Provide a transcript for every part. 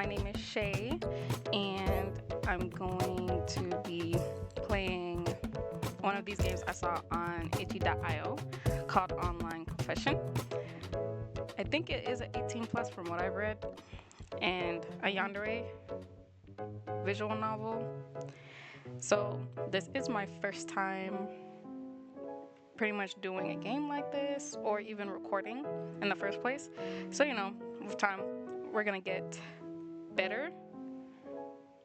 name is Shay, and I'm going to be playing one of these games I saw on itchy.io called Online Confession. I think it is an 18 plus from what I've read, and a yandere visual novel. So this is my first time pretty much doing a game like this or even recording in the first place. So, with time, we're gonna get better.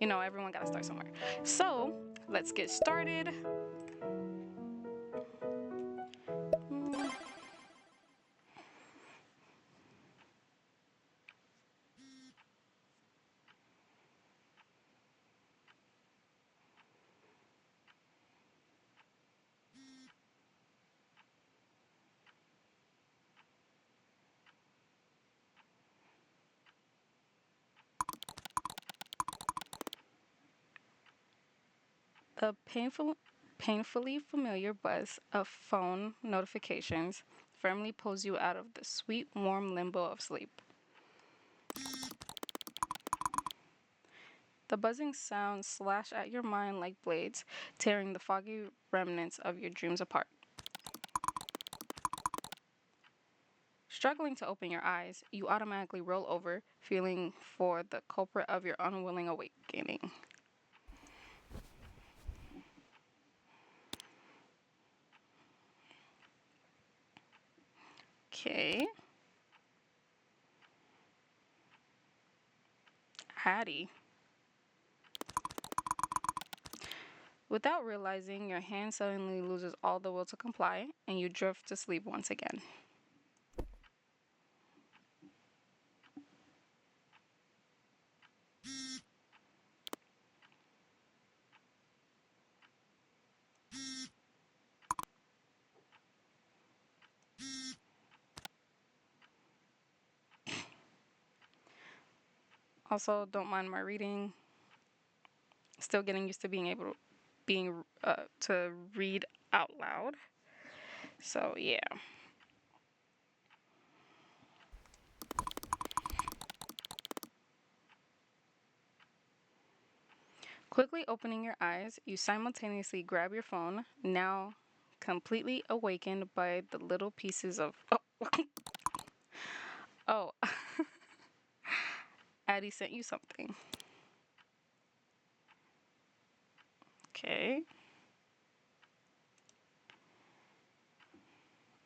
Everyone gotta start somewhere. So, let's get started. The painfully familiar buzz of phone notifications firmly pulls you out of the sweet, warm limbo of sleep. The buzzing sounds slash at your mind like blades, tearing the foggy remnants of your dreams apart. Struggling to open your eyes, you automatically roll over, feeling for the culprit of your unwilling awakening. Okay. Hattie. Without realizing, your hand suddenly loses all the will to comply, and you drift to sleep once again. Also, don't mind my reading. Still getting used to being to read out loud. So yeah. Quickly opening your eyes, you simultaneously grab your phone, now completely awakened by the little pieces of oh. Addie sent you something. Okay.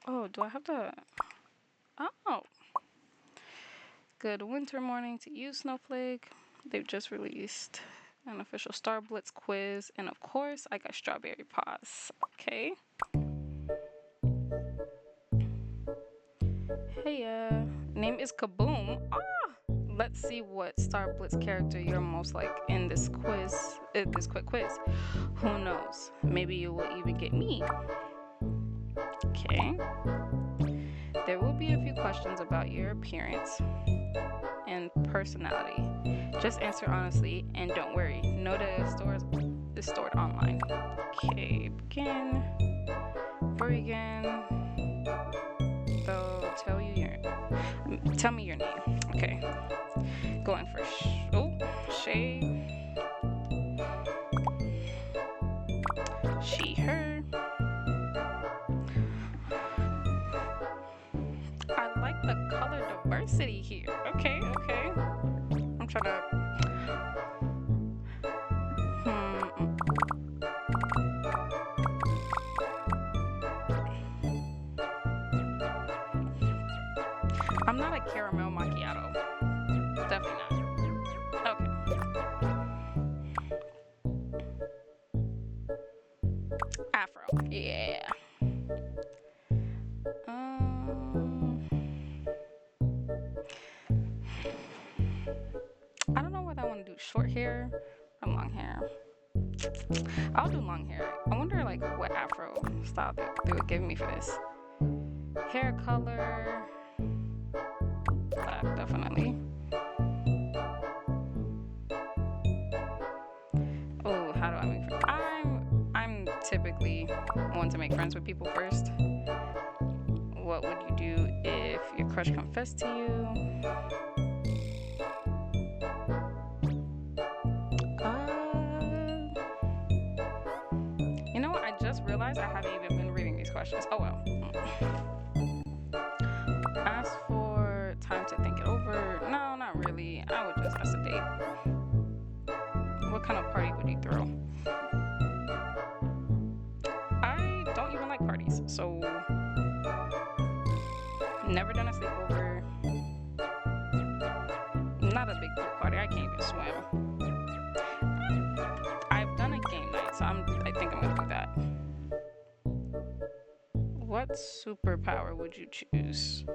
Oh, do I have to? Oh. Good winter morning to you, Snowflake. They've just released an official Star Blitz quiz, and of course, I got strawberry paws. Okay. Hey, name is Kaboom. Let's see what Star Blitz character you're most like in this quiz, this quick quiz. Who knows? Maybe you will even get me. Okay. There will be a few questions about your appearance and personality. Just answer honestly and don't worry. No data is stored online. Okay, begin. Begin. They'll tell me your name. Okay. Going for Shay. She, her. I like the color diversity here. Okay. I'm trying to. I'm not a caramel macchiato. Definitely not. Okay. Afro. Yeah. I don't know whether I want to do short hair or long hair. I'll do long hair. I wonder what Afro style they would give me for this. Hair color. Black, definitely. Oh, how do I make friends? I'm typically one to make friends with people first. What would you do if your crush confessed to you? guess I haven't even been reading these questions. Oh well. Ask for time to think it over. No, not really. I would just ask a date. What kind of party would you throw? I don't even like parties, so never done a sleepover. Not a big pool party. I can't even swim. I've done a game night, so I think I'm gonna do that. What superpower would you choose?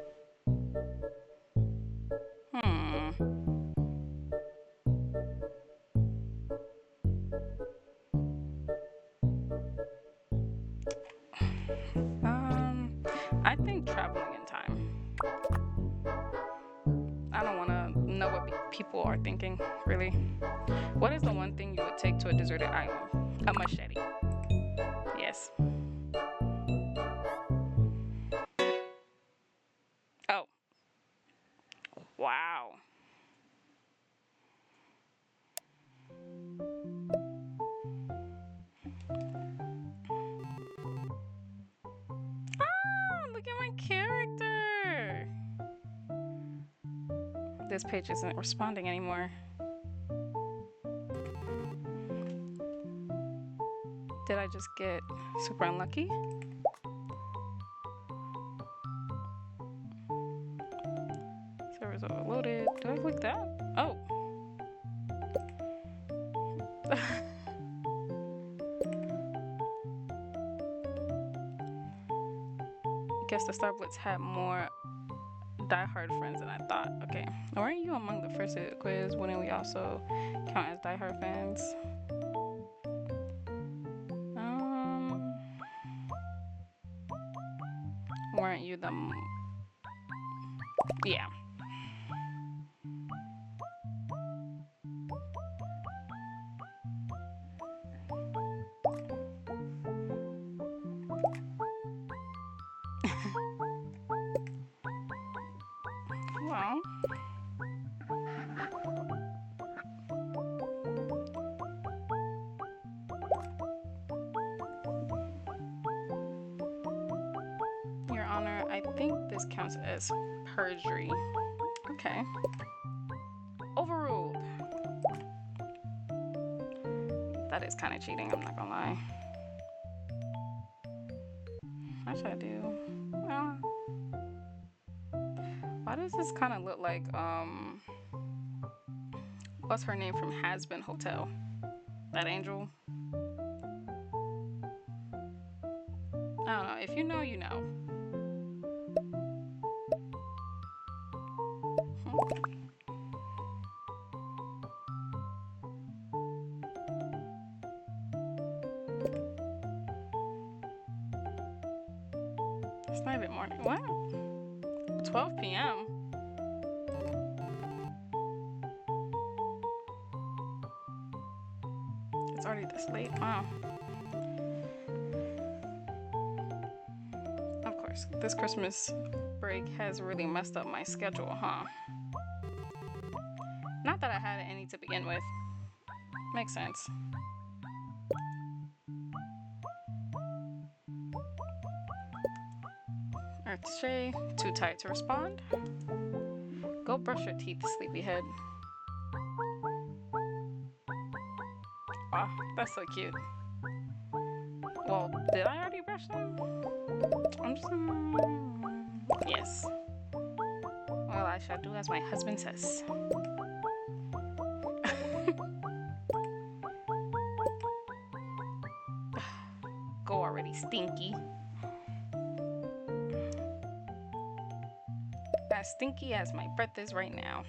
Hmm. I think traveling in time. I don't want to know what people are thinking, really. What is the one thing you would take to a deserted island? A machete. Yes. Oh, wow. Oh, look at my character. This page isn't responding anymore. Did I just get super unlucky? Server's overloaded. Do I click that? Oh. Guess the Star Blitz had more diehard friends than I thought. Okay. Weren't you among the first to the quiz? Wouldn't we also count as diehard fans? Weren't you the... Yeah. Well... Your Honor, I think this counts as perjury. Okay. Overruled. That is kind of cheating, I'm not gonna lie. What should I do? Why does this kind of look like, what's her name from Has Been Hotel? That angel? I don't know. If you know, you know. It's not even morning. What? 12 p.m. It's already this late. Wow. Of course, this Christmas break has really messed up my schedule, huh? Not that I had any to begin with. Makes sense. Shay, too tired to respond. Go brush your teeth, sleepyhead. Aw, that's so cute. Well, did I already brush them? I'm just... yes. Well, I shall do as my husband says. Go already, stinky. As stinky as my breath is right now.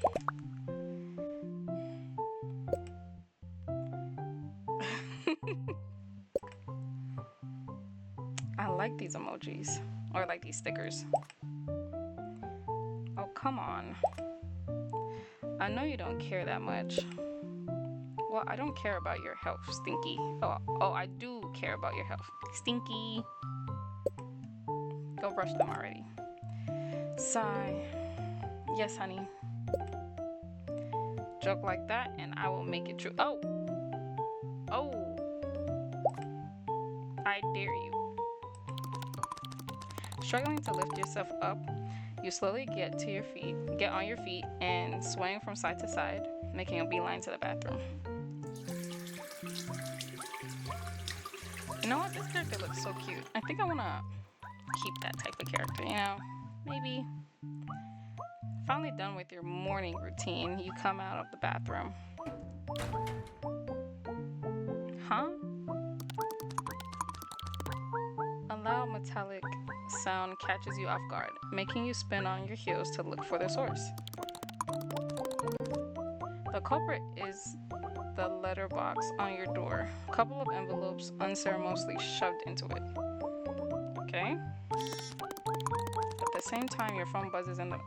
I like these emojis, or like these stickers. Oh, come on. I know you don't care that much. Well, I don't care about your health, Stinky. Oh, I do care about your health. Stinky. Go brush them already. Sigh. Yes, honey. Joke like that and I will make it true. Oh! Oh! I dare you. Struggling to lift yourself up, you slowly get on your feet, and swaying from side to side, making a beeline to the bathroom. You know what? This character looks so cute. I think I want to keep that type of character, Maybe. Finally done with your morning routine, you come out of the bathroom. Huh? A loud metallic sound catches you off guard, making you spin on your heels to look for the source. The culprit is the letterbox on your door. A couple of envelopes unceremoniously shoved into it. Okay? At the same time, your phone buzzes in the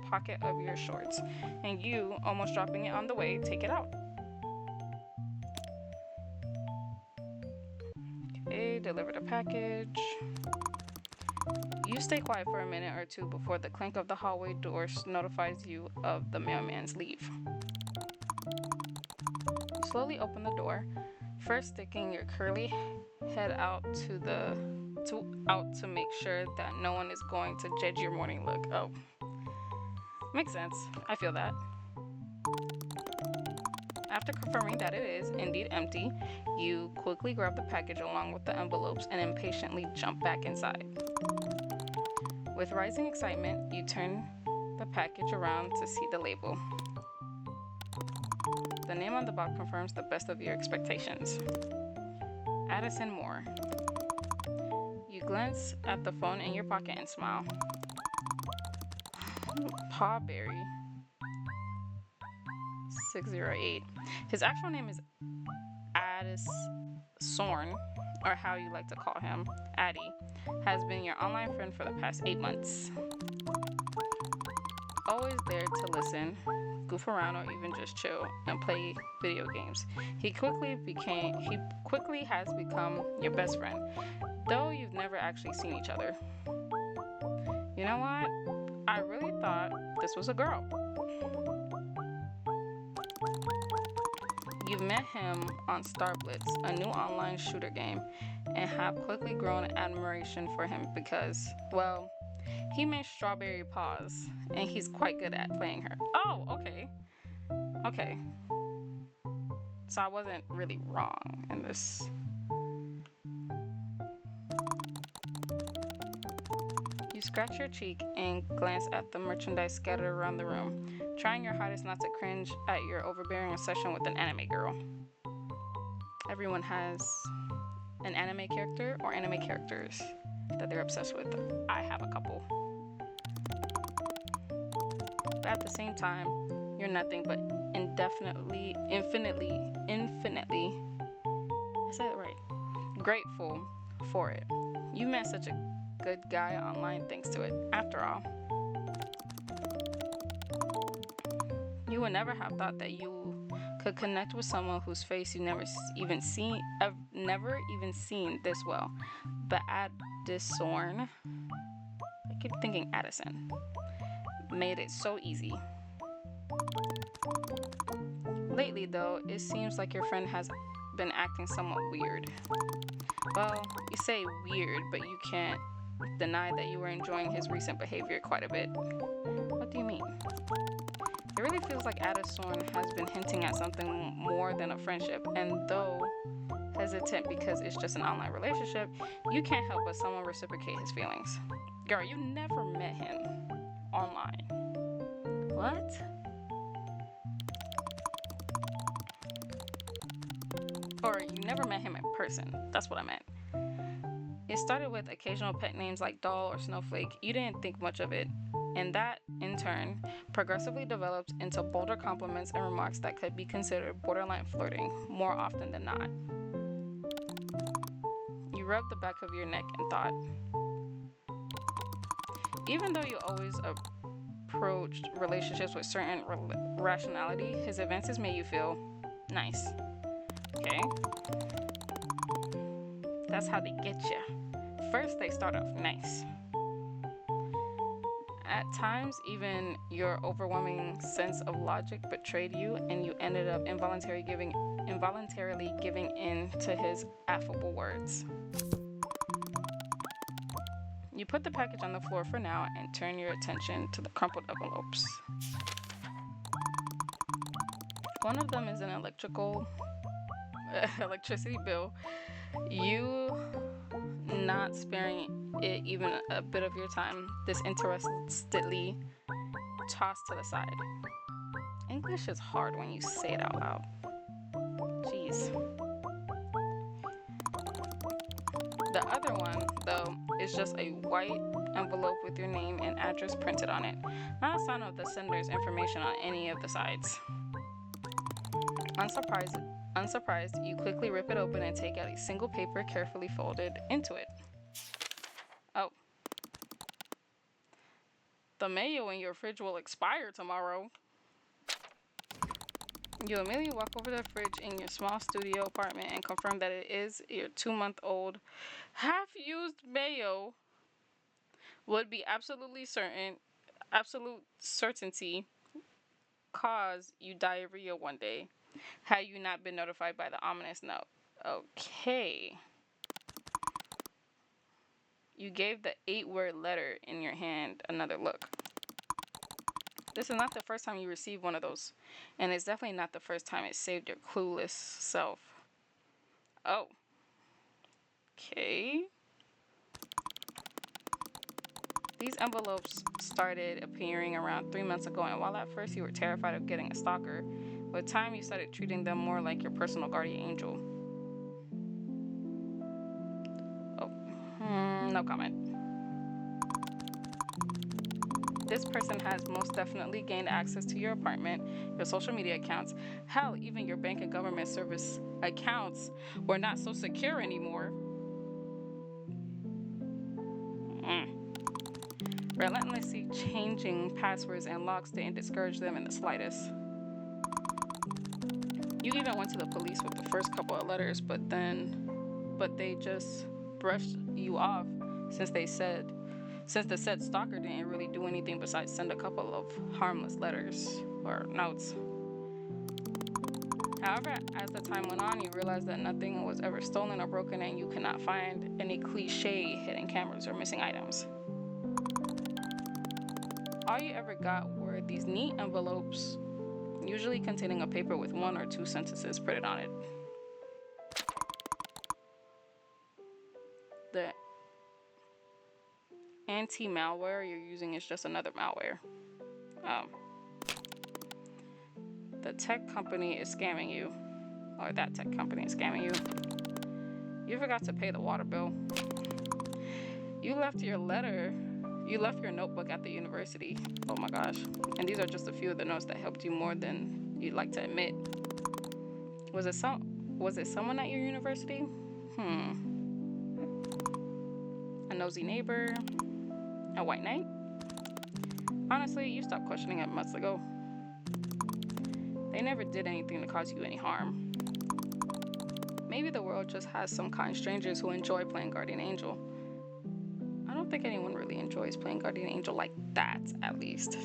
pocket of your shorts, and you, almost dropping it on the way, take it out. Okay, deliver the package. You stay quiet for a minute or two before the clink of the hallway door notifies you of the mailman's leave. You slowly open the door, first sticking your curly head out to make sure that no one is going to judge your morning look. Oh, makes sense. I feel that. After confirming that it is indeed empty, you quickly grab the package along with the envelopes and impatiently jump back inside. With rising excitement, you turn the package around to see the label. The name on the box confirms the best of your expectations. Addison Moore. You glance at the phone in your pocket and smile. Pawberry 608. His actual name is Addis Sorn, or how you like to call him, Addy, has been your online friend for the past 8 months. Always there to listen, goof around, or even just chill and play video games. He quickly has become your best friend, though you've never actually seen each other. You know what? I really thought this was a girl. You've met him on Starblitz, a new online shooter game, and have quickly grown admiration for him because, well, he made Strawberry Paws, and he's quite good at playing her. Oh, okay. Okay. So I wasn't really wrong in this. You scratch your cheek and glance at the merchandise scattered around the room, trying your hardest not to cringe at your overbearing obsession with an anime girl. Everyone has an anime character or anime characters that they're obsessed with. I have a couple. But at the same time, you're nothing but infinitely, I said it right, grateful for it. You met such a good guy online thanks to it. After all, you would never have thought that you could connect with someone whose face you never even seen this well. But Addison, I keep thinking Addison, made it so easy. Lately, though, it seems like your friend has been acting somewhat weird. Well, you say weird, but you can't deny that you were enjoying his recent behavior quite a bit. What do you mean? It really feels like Addison has been hinting at something more than a friendship, and though hesitant because it's just an online relationship, you can't help but someone reciprocate his feelings. Girl, you never met him online. What? Or you never met him in person. That's what I meant. It started with occasional pet names like Doll or Snowflake. You didn't think much of it, and that, in turn, progressively developed into bolder compliments and remarks that could be considered borderline flirting more often than not. You rubbed the back of your neck and thought, even though you always approached relationships with certain rationality, his advances made you feel nice. Okay? That's how they get you. First, they start off nice. At times, even your overwhelming sense of logic betrayed you, and you ended up involuntarily giving in to his affable words. You put the package on the floor for now and turn your attention to the crumpled envelopes. One of them is an electricity bill. You not sparing it even a bit of your time, disinterestedly tossed to the side. English is hard when you say it out loud. Jeez. The other one, though, is just a white envelope with your name and address printed on it. Not a sign of the sender's information on any of the sides. Unsurprised, you quickly rip it open and take out a single paper carefully folded into it. Oh. The mayo in your fridge will expire tomorrow. You immediately walk over to the fridge in your small studio apartment and confirm that it is your 2-month-old half-used mayo. Would be absolute certainty cause you diarrhea one day, had you not been notified by the ominous note. Okay. You gave the 8-word letter in your hand another look. This is not the first time you received one of those, and it's definitely not the first time it saved your clueless self. Oh. Okay. These envelopes started appearing around 3 months ago, and while at first you were terrified of getting a stalker, with time you started treating them more like your personal guardian angel. Oh, no comment. This person has most definitely gained access to your apartment, your social media accounts, hell, even your bank and government service accounts were not so secure anymore. Relentlessly changing passwords and locks didn't discourage them in the slightest. You even went to the police with the first couple of letters, but they just brushed you off since the said stalker didn't really do anything besides send a couple of harmless letters or notes. However, as the time went on, you realized that nothing was ever stolen or broken, and you could not find any cliche hidden cameras or missing items. All you ever got were these neat envelopes, usually containing a paper with 1 or 2 sentences printed on it. The anti-malware you're using is just another malware. The tech company is scamming you, or that tech company is scamming you. You forgot to pay the water bill. You left your notebook at the university. Oh my gosh. And these are just a few of the notes that helped you more than you'd like to admit. Was it someone at your university? A nosy neighbor? A white knight? Honestly, you stopped questioning it months ago. They never did anything to cause you any harm. Maybe the world just has some kind strangers who enjoy playing guardian angel. I don't think anyone really enjoys playing guardian angel like that, at least.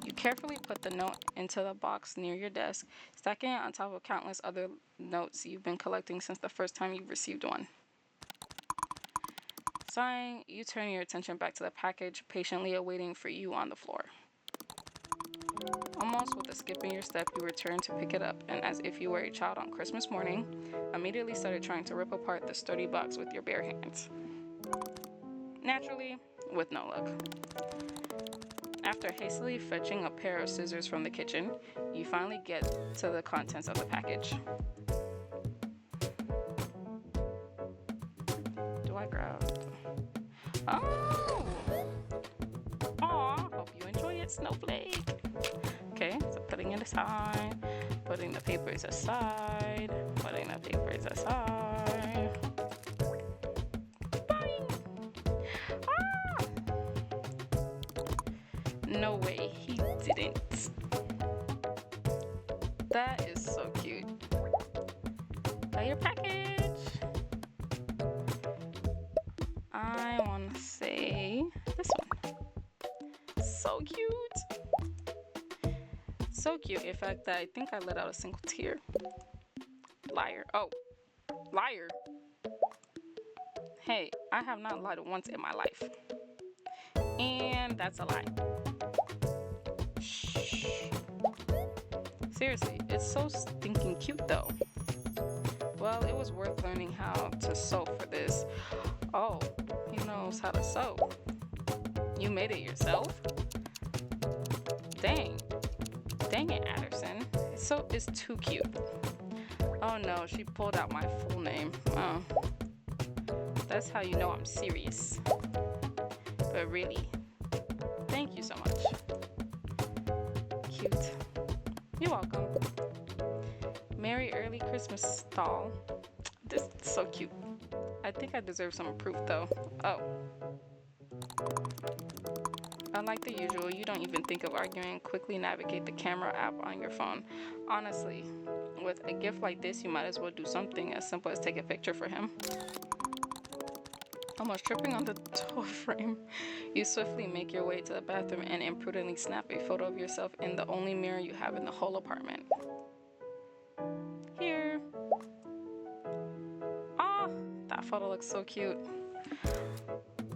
You carefully put the note into the box near your desk, stacking it on top of countless other notes you've been collecting since the first time you received one. Sighing, you turn your attention back to the package, patiently awaiting for you on the floor. Almost with a skip in your step, you return to pick it up, and as if you were a child on Christmas morning, immediately started trying to rip apart the sturdy box with your bare hands. Naturally, with no luck. After hastily fetching a pair of scissors from the kitchen, you finally get to the contents of the package. Do I grab? Oh! Aw, hope you enjoy it, Snowflake. Okay, so putting it aside, putting the papers aside, putting the papers aside. Bye! Ah! No way, he didn't. That is so cute. Got your package. I want to say this one. So cute. So cute. In fact, I think I let out a single tear. Liar. Oh, liar. Hey, I have not lied once in my life. And that's a lie. Shh. Seriously, it's so stinking cute though. Well, it was worth learning how to sew for this. Oh, he knows how to sew. You made it yourself? Dang. Dang it, Anderson. It's too cute. Oh no, she pulled out my full name. Oh. That's how you know I'm serious. But really, thank you so much. Cute. You're welcome. Merry early Christmas, doll. This is so cute. I think I deserve some proof though. Oh. Unlike the usual, you don't even think of arguing, quickly navigate the camera app on your phone. Honestly, with a gift like this, you might as well do something as simple as take a picture for him. Almost tripping on the door frame, you swiftly make your way to the bathroom and imprudently snap a photo of yourself in the only mirror you have in the whole apartment. Here. Ah, that photo looks so cute.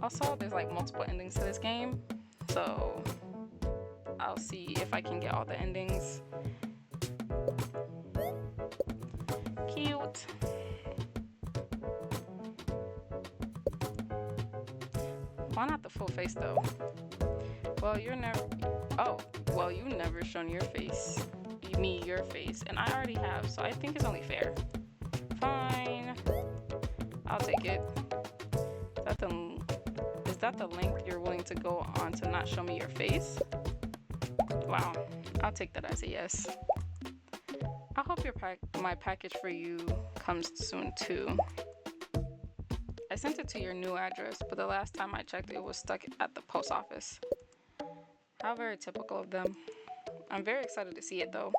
Also, there's like multiple endings to this game, so I'll see if I can get all the endings. Cute. Why not the full face though? Well, you're never. Oh, well, you've never shown your face. Me your face, and I already have, so I think it's only fair. Fine. I'll take it. Is that the length you're willing to go on to not show me your face? Wow. I'll take that as a yes. I hope my package for you comes soon too. I sent it to your new address, but the last time I checked, it was stuck at the post office. How very typical of them. I'm very excited to see it though.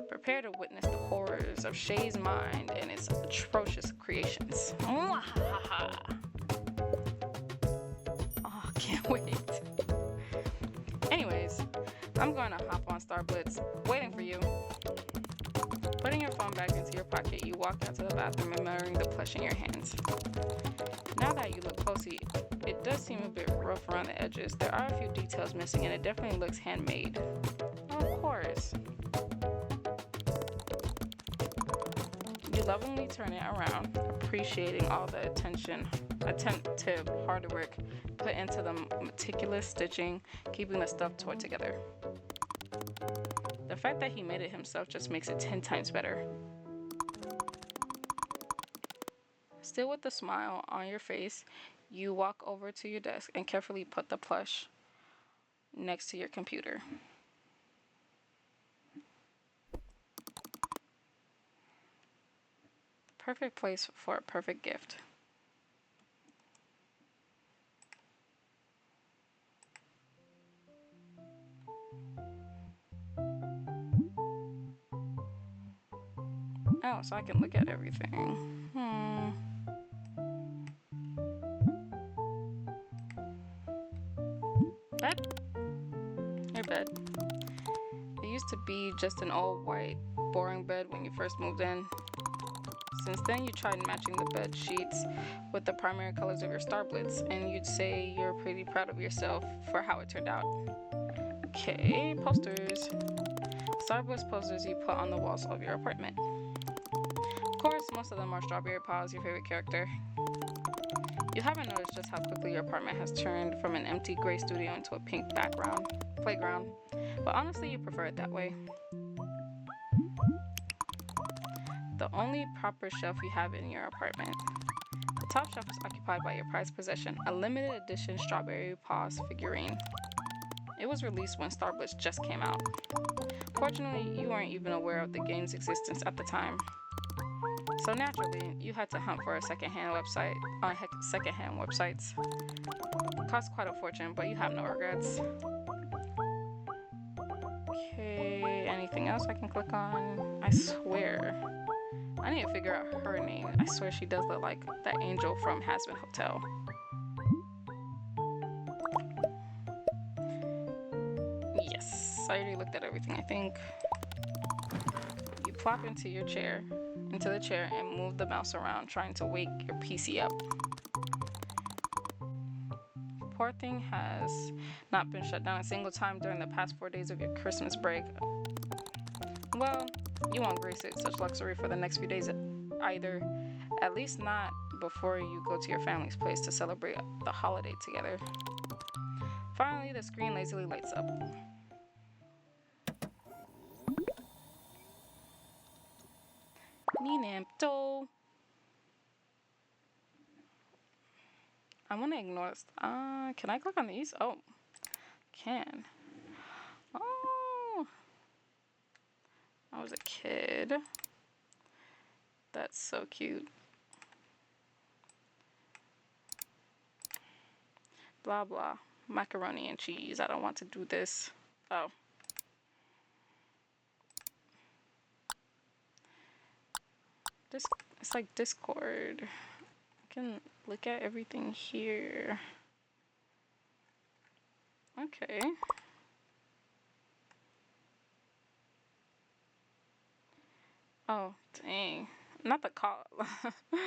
Prepare to witness the horrors of Shay's mind and its atrocious creations. Mwahaha. Oh, can't wait. Anyways, I'm going to hop on Star Blitz, waiting for you. Putting your phone back into your pocket, you walk out to the bathroom, admiring the plush in your hands. Now that you look closely, it does seem a bit rough around the edges. There are a few details missing, and it definitely looks handmade. Of course. You lovingly turn it around, appreciating all the attentive hard work put into the meticulous stitching, keeping the stuff tore together. The fact that he made it himself just makes it 10 times better. Still with a smile on your face, you walk over to your desk and carefully put the plush next to your computer. Perfect place for a perfect gift. Oh, so I can look at everything. Bed? Your bed. It used to be just an old white, boring bed when you first moved in. Since then, you tried matching the bed sheets with the primary colors of your Star Blitz, and you'd say you're pretty proud of yourself for how it turned out. Okay, posters. Star Blitz posters you put on the walls of your apartment. Of course, most of them are Strawberry Paws, your favorite character. You haven't noticed just how quickly your apartment has turned from an empty gray studio into a pink playground, but honestly, you prefer it that way. The only proper shelf you have in your apartment. The top shelf is occupied by your prized possession, a limited edition Strawberry Paws figurine. It was released when Star Blitz just came out. Fortunately, you weren't even aware of the game's existence at the time. So naturally, you had to hunt for a secondhand websites. It cost quite a fortune, but you have no regrets. Okay, anything else I can click on? I swear. I need to figure out her name. I swear she does look like that angel from Hazbin Hotel. Yes, I already looked at everything, I think. You plop into the chair and move the mouse around, trying to wake your PC up. poor thing has not been shut down a single time during the past 4 days of your Christmas break. Well, you won't grace it such luxury for the next few days either. At least not before you go to your family's place to celebrate the holiday together. Finally, the screen lazily lights up. Ninempto. I want to ignore this. Can I click on these? Oh, can. Oh, I was a kid. That's so cute. Blah blah. Macaroni and cheese. I don't want to do this. Oh. This, it's like Discord. I can look at everything here. Okay. Oh, dang. Not the call. I'm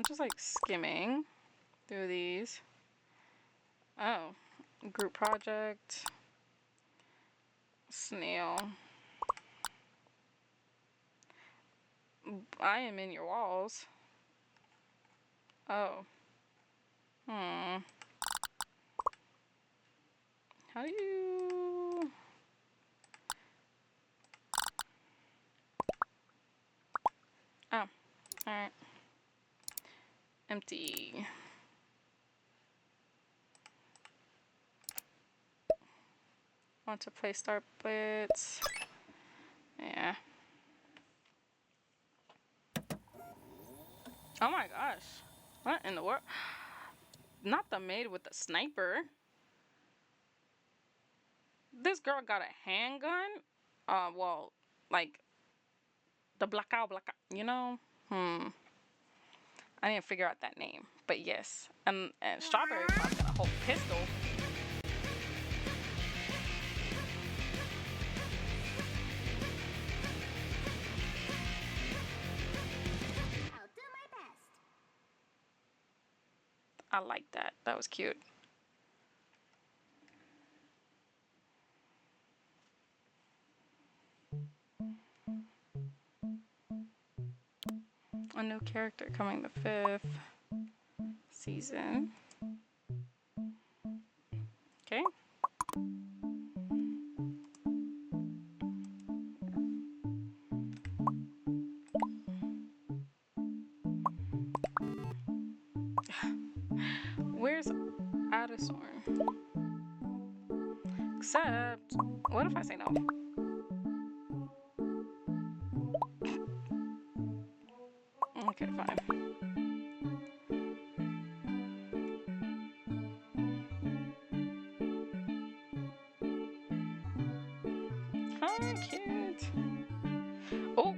just like skimming through these. Oh, group project. Snail. I am in your walls. Oh. Hmm. How do you... Oh. Alright. Empty. Want to play Star Blitz? Yeah. Oh my gosh. What in the world? Not the maid with the sniper. This girl got a handgun? Well, like the blackout, you know? I didn't figure out that name, but yes. And Strawberry Farm's got a whole pistol. I'll do my best. I like that. That was cute. A new character coming the 5th season. Okay. Where's Addison? Except, what if I say no? Okay, fine. Hi, kids. Oh.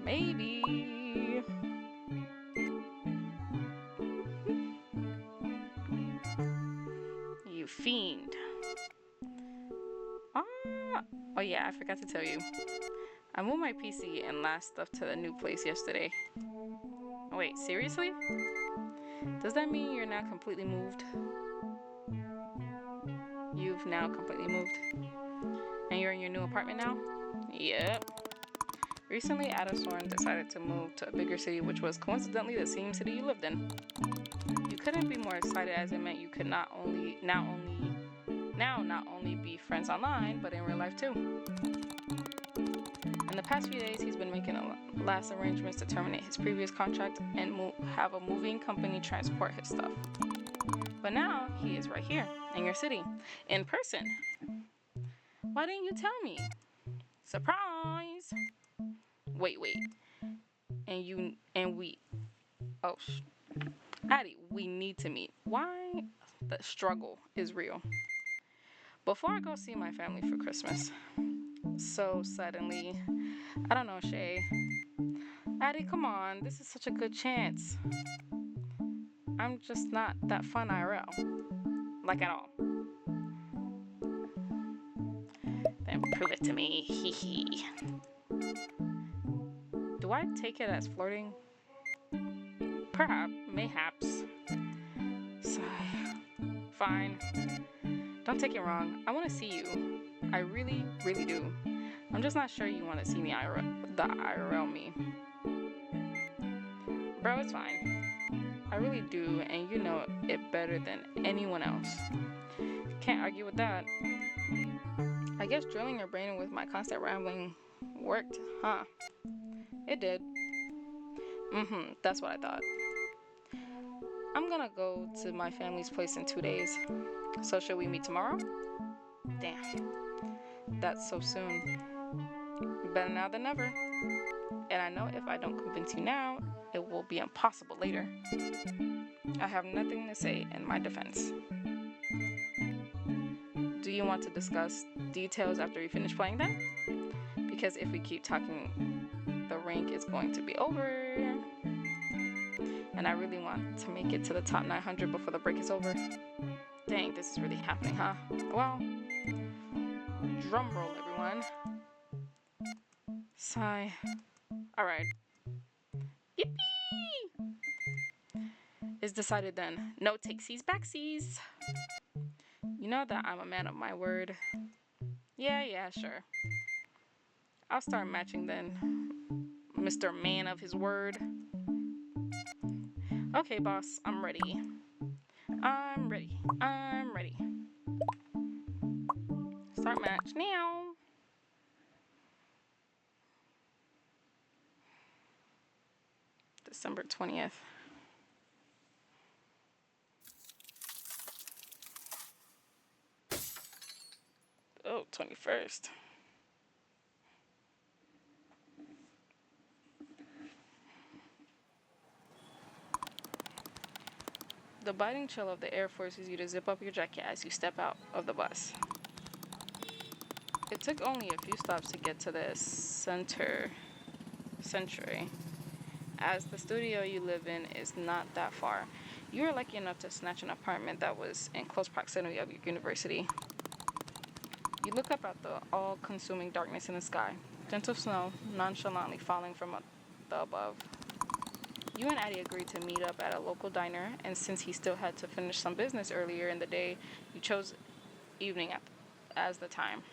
Maybe. You fiend. Oh yeah, I forgot to tell you. I moved my PC and last stuff to the new place yesterday. Oh, wait, seriously? Does that mean you're now completely moved? You've now completely moved? And you're in your new apartment now? Yep. Recently, Addison decided to move to a bigger city, which was coincidentally the same city you lived in. You couldn't be more excited, as it meant you could not only be friends online, but in real life too. In the past few days, he's been making last arrangements to terminate his previous contract and have a moving company transport his stuff. But now he is right here in your city, in person. Why didn't you tell me? Surprise! Wait. Oh, Addie, we need to meet. Why? The struggle is real. Before I go see my family for Christmas, so suddenly, I don't know, Shay. Addie, come on, this is such a good chance. I'm just not that fun IRL. Like at all. Then prove it to me. Hee hee. Do I take it as flirting? Perhaps, mayhaps. Sigh. Fine. Don't take it wrong. I want to see you. I really, really do. I'm just not sure you want to see me the IRL me. Bro, it's fine. I really do, and you know it better than anyone else. Can't argue with that. I guess drilling your brain with my constant rambling worked, huh? It did. That's what I thought. I'm gonna go to my family's place in 2 days. So should we meet tomorrow? Damn, that's so soon. Better now than never. And I know if I don't convince you now, it will be impossible later. I have nothing to say in my defense. Do you want to discuss details after we finish playing then? Because if we keep talking, the rank is going to be over. And I really want to make it to the top 900 before the break is over. Dang, this is really happening, huh? Well, drum roll, everyone. Sigh. Alright. Yippee! It's decided then. No takesies backsies. You know that I'm a man of my word. Yeah, sure. I'll start matching then. Mr. Man of his word. Okay, boss, I'm ready. I'm ready. Start match now. December 20th. Oh, 21st. The biting chill of the air forces you to zip up your jacket as you step out of the bus. It took only a few stops to get to the century, as the studio you live in is not that far. You were lucky enough to snatch an apartment that was in close proximity of your university. You look up at the all-consuming darkness in the sky, gentle snow nonchalantly falling from the above. You and Addie agreed to meet up at a local diner, and since he still had to finish some business earlier in the day, you chose evening as the time.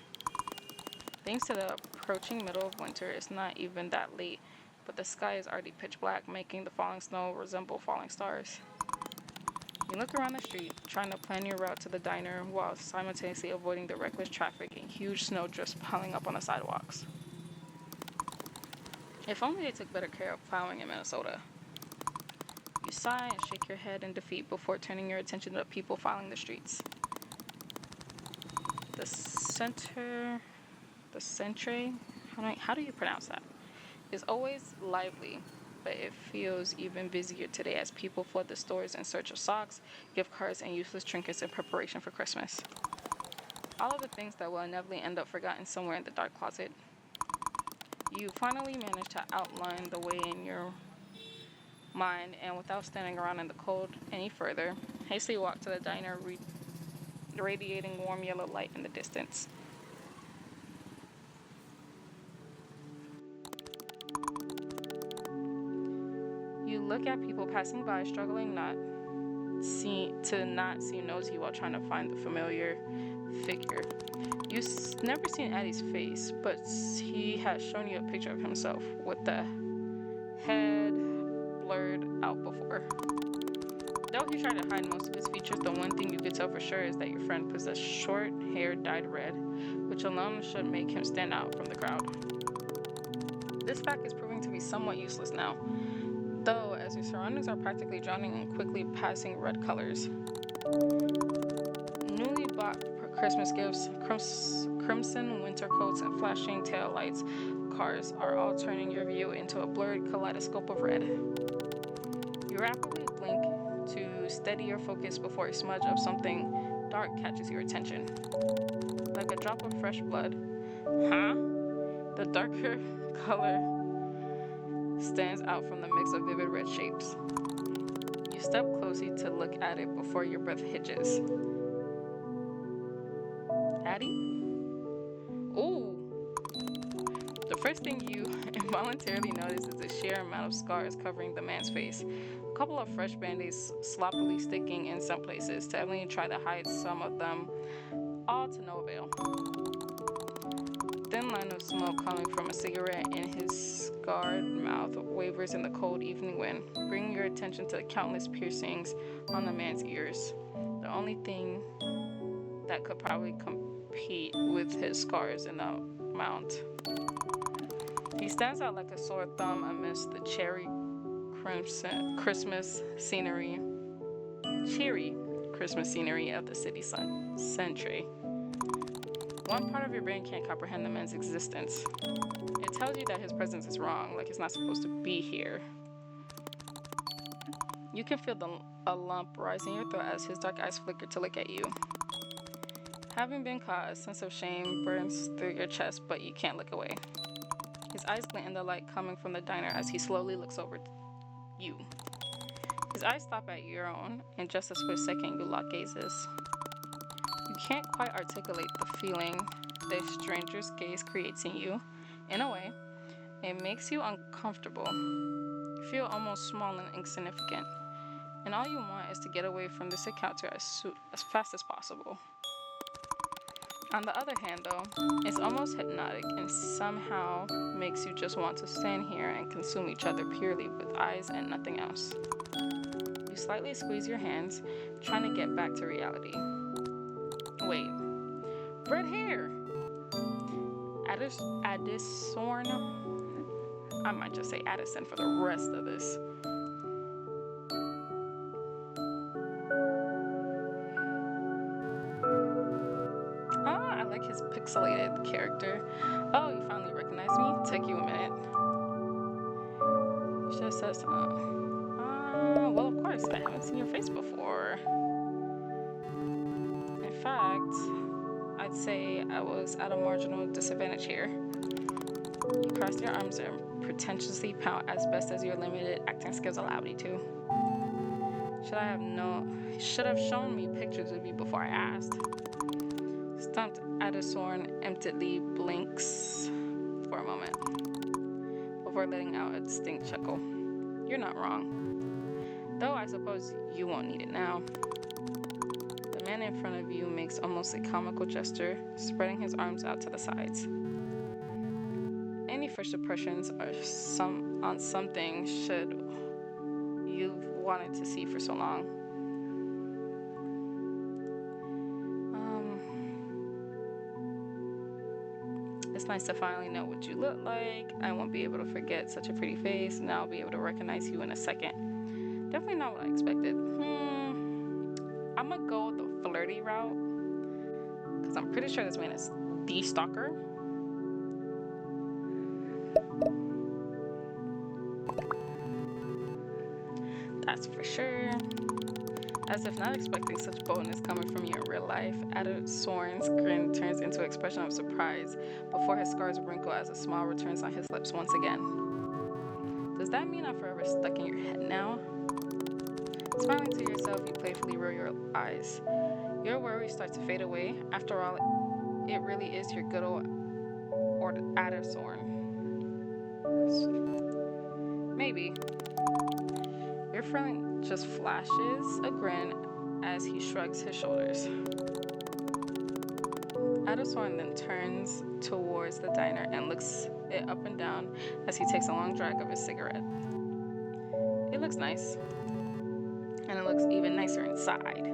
Thanks to the approaching middle of winter, it's not even that late, but the sky is already pitch black, making the falling snow resemble falling stars. You look around the street, trying to plan your route to the diner while simultaneously avoiding the reckless traffic and huge snowdrifts piling up on the sidewalks. If only they took better care of plowing in Minnesota. You sigh and shake your head in defeat before turning your attention to the people filing the streets. The centre, how do you pronounce that? Is always lively, but it feels even busier today as people flood the stores in search of socks, gift cards, and useless trinkets in preparation for Christmas. All of the things that will inevitably end up forgotten somewhere in the dark closet. You finally manage to outline the way in your mind, and without standing around in the cold any further, hastily walk to the diner, radiating warm yellow light in the distance. You look at people passing by, struggling not see nosy while trying to find the familiar figure. You've never seen Addie's face, but he has shown you a picture of himself with the head blurred out before. Though he tried to hide most of his features, the one thing you could tell for sure is that your friend possessed short hair dyed red, which alone should make him stand out from the crowd. This fact is proving to be somewhat useless now, though, as your surroundings are practically drowning in quickly passing red colors. Newly bought Christmas gifts, crimson winter coats, and flashing tail lights cars are all turning your view into a blurred kaleidoscope of red. You rapidly blink to steady your focus before a smudge of something dark catches your attention. Like a drop of fresh blood. Huh? The darker color stands out from the mix of vivid red shapes. You step closely to look at it before your breath hitches. Addie? Ooh! The First thing you involuntarily notice is the sheer amount of scars covering the man's face. A couple of fresh band-aids sloppily sticking in some places. Tevlin tried to hide some of them, all to no avail. Thin line of smoke coming from a cigarette in his scarred mouth wavers in the cold evening wind, bringing your attention to the countless piercings on the man's ears. The only thing that could probably compete with his scars in the mount. He stands out like a sore thumb amidst the cherry Christmas scenery, cheery Christmas scenery of the city century. One part of your brain can't comprehend the man's existence. It tells you that his presence is wrong, like he's not supposed to be here. You can feel a lump rise in your throat as his dark eyes flicker to look at you. Having been caught, a sense of shame burns through your chest, but you can't look away. His eyes glint in the light coming from the diner as he slowly looks over you. His eyes stop at your own, and just a split second you lock gazes. You can't quite articulate the feeling this stranger's gaze creates in you. In a way, it makes you uncomfortable. You feel almost small and insignificant, and all you want is to get away from this encounter as fast as possible. On the other hand, though, it's almost hypnotic and somehow makes you just want to stand here and consume each other purely with eyes and nothing else. You slightly squeeze your hands, trying to get back to reality. Wait, red hair! Addison? I might just say Addison for the rest of this. I like his pixelated character. Oh, you finally recognize me? Took you a minute. You should have said something. Well, of course, I haven't seen your face before. In fact, I'd say I was at a marginal disadvantage here. You crossed your arms and pretentiously pout as best as your limited acting skills allowed you to. Should have shown me pictures of you before I asked. Stumped Addison emptily blinks for a moment before letting out a distinct chuckle. You're not wrong. Though I suppose you won't need it now. The man in front of you makes almost a comical gesture, spreading his arms out to the sides. Any first impressions are on something should you've wanted to see for so long. It's nice to finally know what you look like. I won't be able to forget such a pretty face, and I'll be able to recognize you in a second. Definitely not what I expected. I'm gonna go the flirty route, because I'm pretty sure this man is the stalker. That's for sure. As if not expecting such boldness coming from you in real life, Addison's grin turns into an expression of surprise before his scars wrinkle as a smile returns on his lips once again. Does that mean I'm forever stuck in your head now? Smiling to yourself, you playfully roll your eyes. Your worries start to fade away. After all, it really is your good old Addison. Maybe. Your friend just flashes a grin as he shrugs his shoulders. Addison then turns towards the diner and looks it up and down as he takes a long drag of his cigarette. It looks nice. And it looks even nicer inside.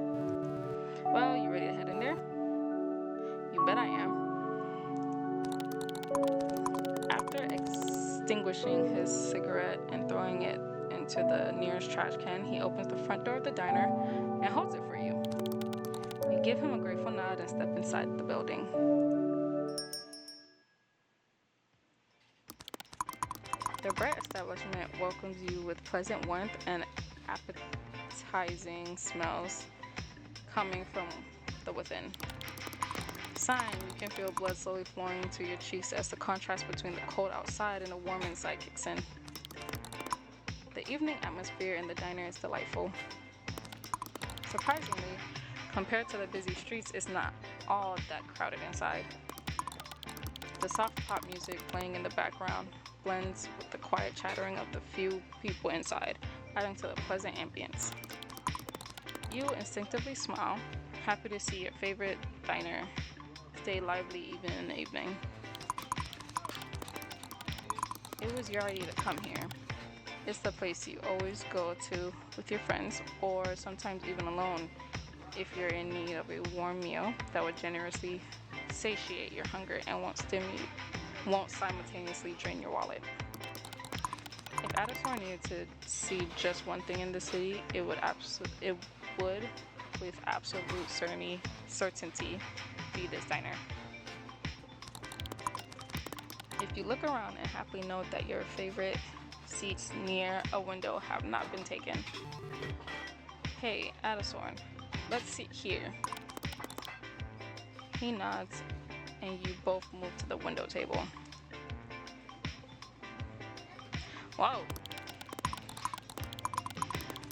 Well, you ready to head in there? You bet I am. After extinguishing his cigarette and throwing it into the nearest trash can, he opens the front door of the diner and holds it for you. You give him a grateful nod and step inside the building. The bright establishment welcomes you with pleasant warmth and appetizing smells coming from the within. Sighing, you can feel blood slowly flowing to your cheeks as the contrast between the cold outside and the warm inside kicks in. The evening atmosphere in the diner is delightful. Surprisingly, compared to the busy streets, it's not all that crowded inside. The soft pop music playing in the background blends with the quiet chattering of the few people inside, adding to the pleasant ambience. You instinctively smile, happy to see your favorite diner stay lively even in the evening. It was your idea to come here. It's the place you always go to with your friends, or sometimes even alone if you're in need of a warm meal that would generously satiate your hunger and won't simultaneously drain your wallet. If Adasor needed to see just one thing in the city, it would with absolute certainty be this diner. If you look around and happily note that your favorite seats near a window have not been taken. Hey, Adasor, let's sit here. He nods, and you both move to the window table. Whoa!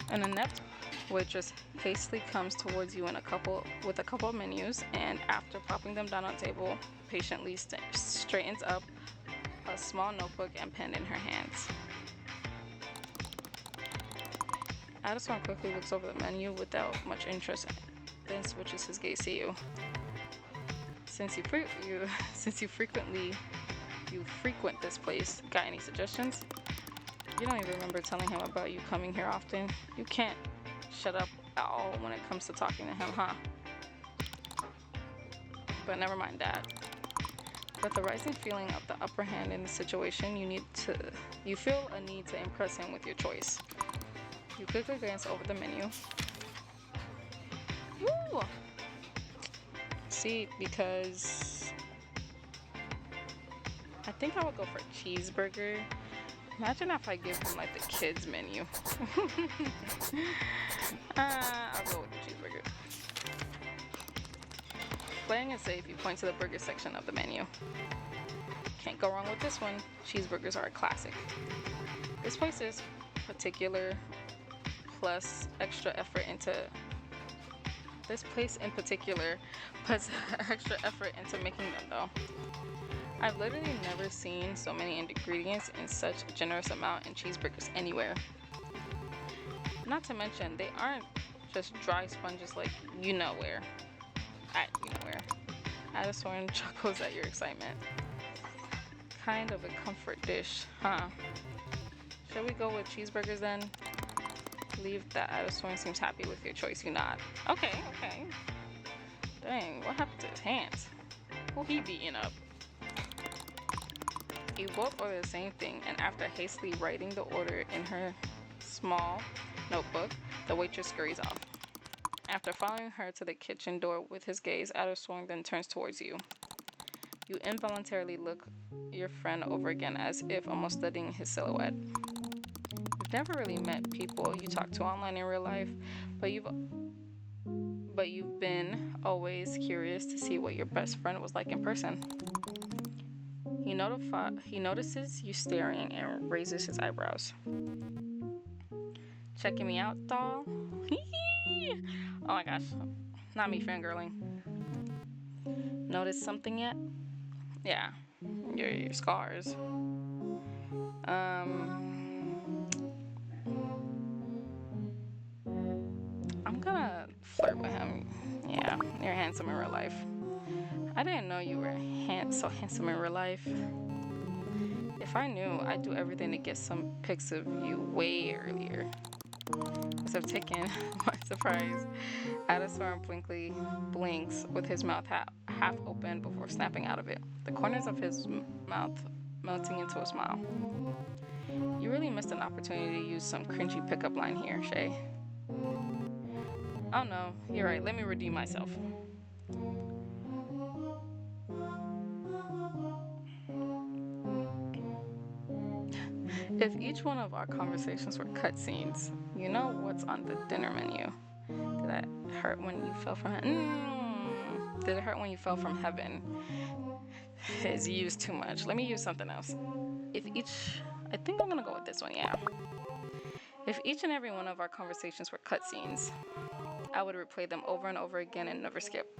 An inept waitress hastily comes towards you with a couple of menus, and after popping them down on the table, patiently straightens up a small notebook and pen in her hands. Addison quickly looks over the menu without much interest, then switches his gaze to you. Since you frequent this place, got any suggestions? You don't even remember telling him about you coming here often. You can't shut up at all when it comes to talking to him, huh? But never mind that. With the rising feeling of the upper hand in the situation, you feel a need to impress him with your choice. You quickly glance over the menu. Woo! See, because I think I would go for cheeseburger. Imagine if I give him like the kids menu. I'll go with the cheeseburger. Playing it safe, you point to the burger section of the menu. Can't go wrong with this one. Cheeseburgers are a classic. This place is particular plus extra effort into this place in particular puts extra effort into making them though. I've literally never seen so many ingredients in such a generous amount in cheeseburgers anywhere. Not to mention, they aren't just dry sponges like you know where. At you know where. Addison chuckles at your excitement. Kind of a comfort dish, huh? Shall we go with cheeseburgers then? Believe that Addison seems happy with your choice. You nod. Okay. Dang, what happened to his hands? Who he beating up? You both order the same thing, and after hastily writing the order in her small notebook, the waitress scurries off. After following her to the kitchen door with his gaze, Addersworn then turns towards you. You involuntarily look your friend over again as if almost studying his silhouette. You've never really met people you talk to online in real life, but you've been always curious to see what your best friend was like in person. He notices you staring and raises his eyebrows. Checking me out, doll? Oh my gosh, not me fangirling. Notice something yet? Yeah, your scars. I'm gonna flirt with him. Yeah, you're handsome in real life. I didn't know you were so handsome in real life. If I knew, I'd do everything to get some pics of you way earlier. As if taken by surprise, Addison blankly blinks with his mouth half open before snapping out of it, the corners of his mouth melting into a smile. You really missed an opportunity to use some cringy pickup line here, Shay. Oh no, you're right, let me redeem myself. If each one of our conversations were cutscenes, you know what's on the dinner menu. Did that hurt when you fell from heaven? Did it hurt when you fell from heaven? It's used too much. Let me use something else. I think I'm gonna go with this one, yeah. If each and every one of our conversations were cutscenes, I would replay them over and over again and never skip.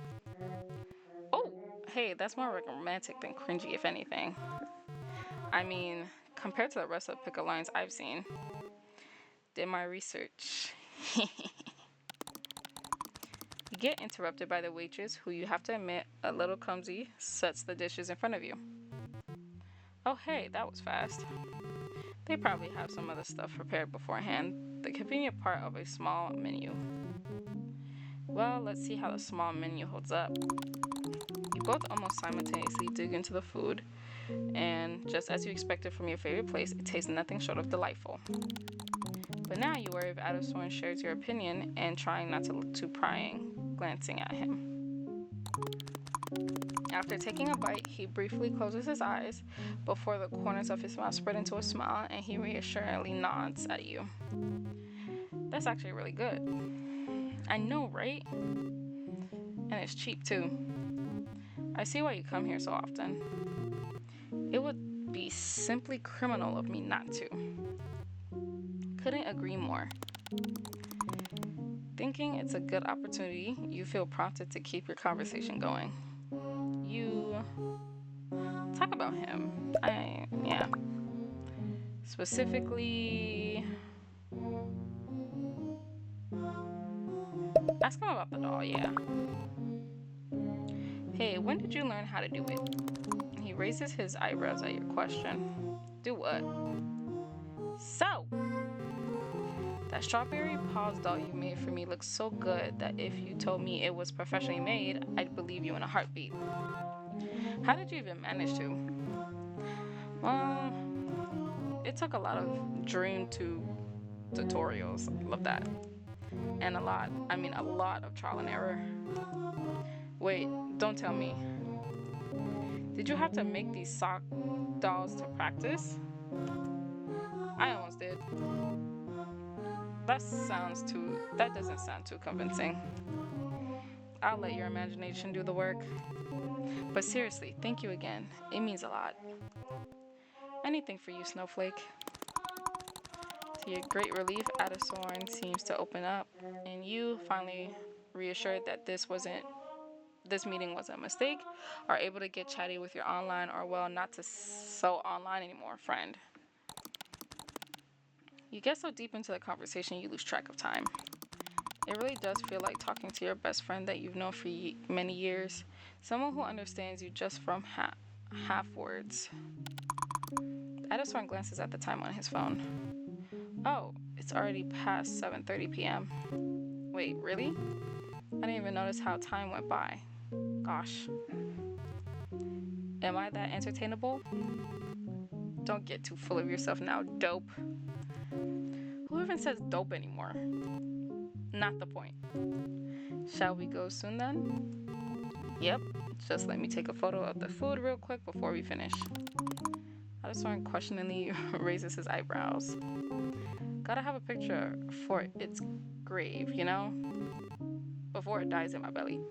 Oh, hey, that's more romantic than cringy, if anything. I mean, compared to the rest of the pickup lines I've seen. Did my research. You get interrupted by the waitress, who you have to admit, a little clumsy, sets the dishes in front of you. Oh, hey, that was fast. They probably have some other stuff prepared beforehand, the convenient part of a small menu. Well, let's see how the small menu holds up. You both almost simultaneously dig into the food, and just as you expected from your favorite place, it tastes nothing short of delightful. But now you worry if Addison shares your opinion and trying not to look too prying, glancing at him. After taking a bite, he briefly closes his eyes before the corners of his mouth spread into a smile and he reassuringly nods at you. That's actually really good. I know, right? And it's cheap too. I see why you come here so often. It would be simply criminal of me not to. Couldn't agree more. Thinking it's a good opportunity, you feel prompted to keep your conversation going. You talk about him. Yeah. Specifically, ask him about the doll, yeah. Hey, when did you learn how to do it? He raises his eyebrows at your question. Do what? So, that strawberry paws doll you made for me looks so good that if you told me it was professionally made, I'd believe you in a heartbeat. How did you even manage to? Well, it took a lot of dream tube tutorials. Love that. And a lot of trial and error. Wait, don't tell me. Did you have to make these sock dolls to practice? I almost did. That doesn't sound too convincing. I'll let your imagination do the work. But seriously, thank you again. It means a lot. Anything for you, Snowflake. To your great relief, Adasorn seems to open up, and you, finally reassured that this meeting wasn't a mistake, are able to get chatty with your online, or well, not to so online anymore, friend. You get so deep into the conversation you lose track of time. It really does feel like talking to your best friend that you've known for many years, someone who understands you just from half words. Adasorn glances at the time on his phone. Oh, it's already past 7:30 p.m. Wait, really? I didn't even notice how time went by. Gosh. Am I that entertainable? Don't get too full of yourself now, dope. Who even says dope anymore? Not the point. Shall we go soon then? Yep. Just let me take a photo of the food real quick before we finish. Adasorn questioningly raises his eyebrows. Gotta have a picture for its grave, you know? Before it dies in my belly.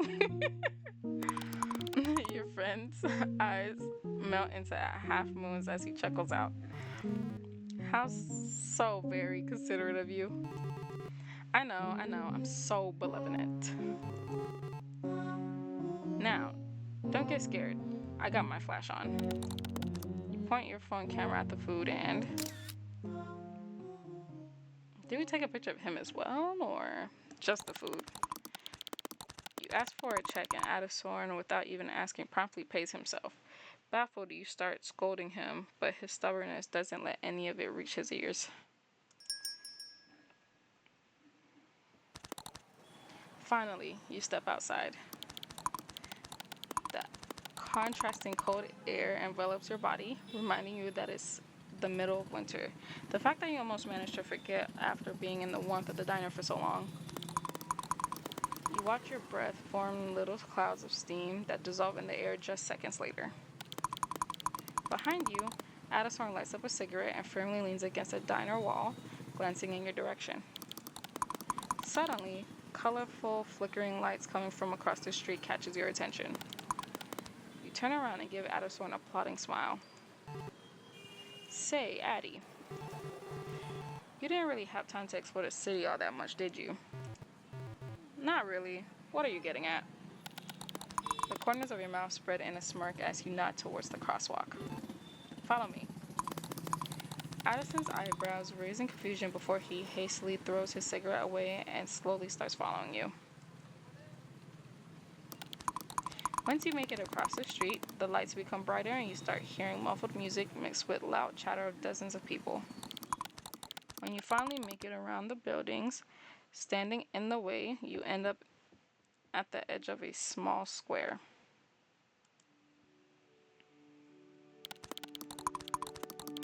Your friend's eyes melt into half moons as he chuckles out. How so very considerate of you. I know, I'm so benevolent. Now, don't get scared. I got my flash on. You point your phone camera at the food and... Did we take a picture of him as well, or just the food? You ask for a check and Adasorn, without even asking, promptly pays himself. Baffled, you start scolding him, but his stubbornness doesn't let any of it reach his ears. Finally, you step outside. The contrasting cold air envelops your body, reminding you that it's the middle of winter. The fact that you almost managed to forget after being in the warmth of the diner for so long. You watch your breath form little clouds of steam that dissolve in the air just seconds later. Behind you, Adasorn lights up a cigarette and firmly leans against a diner wall, glancing in your direction. Suddenly, colorful, flickering lights coming from across the street catches your attention. You turn around and give Adasorn a plodding smile. Say, Addie, you didn't really have time to explore the city all that much, did you? Not really. What are you getting at? The corners of your mouth spread in a smirk as you nod towards the crosswalk. Follow me. Addison's eyebrows raise in confusion before he hastily throws his cigarette away and slowly starts following you. Once you make it across the street, the lights become brighter and you start hearing muffled music mixed with loud chatter of dozens of people. When you finally make it around the buildings standing in the way, you end up at the edge of a small square.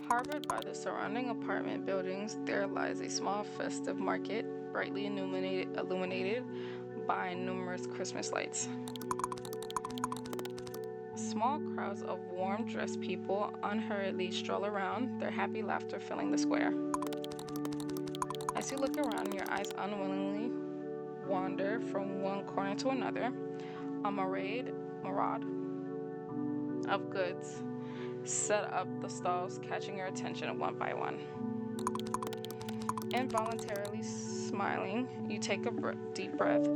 Harbored by the surrounding apartment buildings, there lies a small festive market, brightly illuminated by numerous Christmas lights. Small crowds of warm-dressed people unhurriedly stroll around, their happy laughter filling the square. As you look around, your eyes unwillingly wander from one corner to another. A maraud of goods set up the stalls, catching your attention one by one. Involuntarily smiling, you take a deep breath,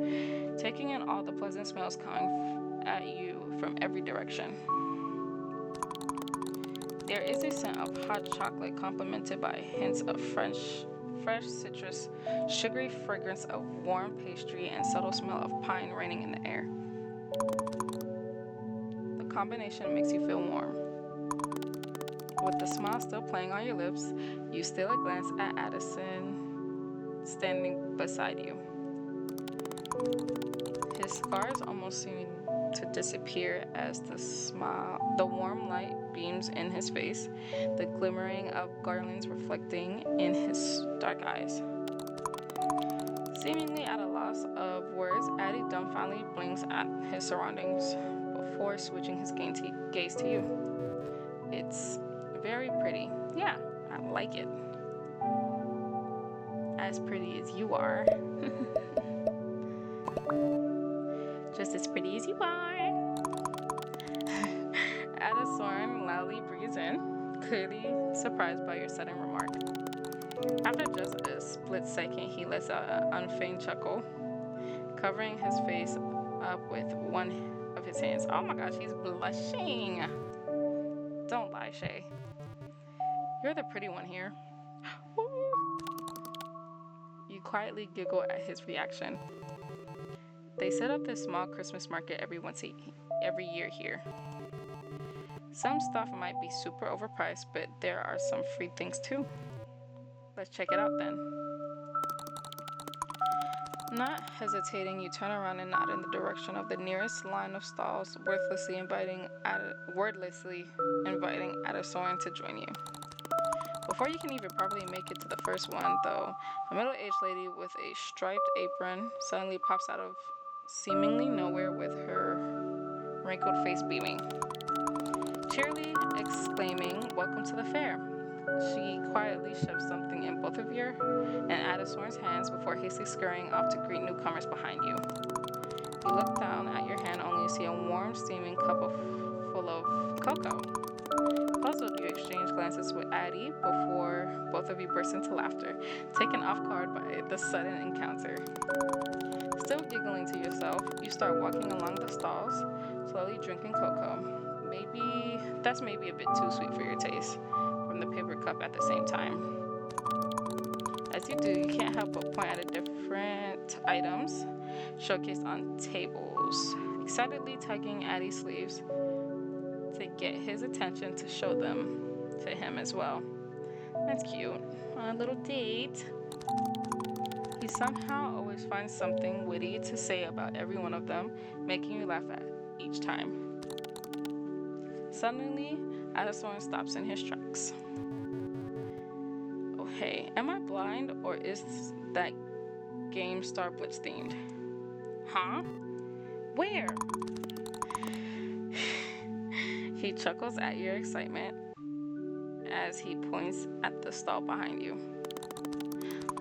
taking in all the pleasant smells coming at you from every direction. There is a scent of hot chocolate complemented by hints of fresh citrus, sugary fragrance of warm pastry, and subtle smell of pine reigning in the air. The combination makes you feel warm. With the smile still playing on your lips, you steal a glance at Addison standing beside you. His scars almost seem to disappear as the warm light beams in his face, the glimmering of garlands reflecting in his dark eyes. Seemingly at a loss of words, Addy dumbfoundedly blinks at his surroundings before switching his gaze to you. It's very pretty. Yeah, I like it. As pretty as you are. Just as pretty as you are. Addison loudly breathes in, clearly surprised by your sudden remark. After just a split second, he lets out an unfeigned chuckle, covering his face up with one of his hands. Oh my gosh, he's blushing. Don't lie, Shay. You're the pretty one here. You quietly giggle at his reaction. They set up this small Christmas market every year here. Some stuff might be super overpriced, but there are some free things too. Let's check it out then. Not hesitating, you turn around and nod in the direction of the nearest line of stalls, wordlessly inviting Addison to join you. Before you can even probably make it to the first one, though, a middle-aged lady with a striped apron suddenly pops out of seemingly nowhere with her wrinkled face beaming. Cheerily exclaiming, "Welcome to the fair." She quietly shoves something in both of your and Addison's hands before hastily scurrying off to greet newcomers behind you. You look down at your hand only to see a warm, steaming cup full of cocoa. Puzzled, you exchange glances with Addie before both of you burst into laughter, taken off guard by the sudden encounter. Still giggling to yourself, you start walking along the stalls, slowly drinking cocoa. That's maybe a bit too sweet for your taste, from the paper cup at the same time. As you do, you can't help but point at the different items showcased on tables, excitedly tugging Addie's sleeves to get his attention to show them to him as well. That's cute. A little date. He somehow always finds something witty to say about every one of them, making you laugh at each time. Suddenly, Addison stops in his tracks. Oh hey, am I blind or is that game Star Blitz themed? Huh? Where? He chuckles at your excitement as he points at the stall behind you.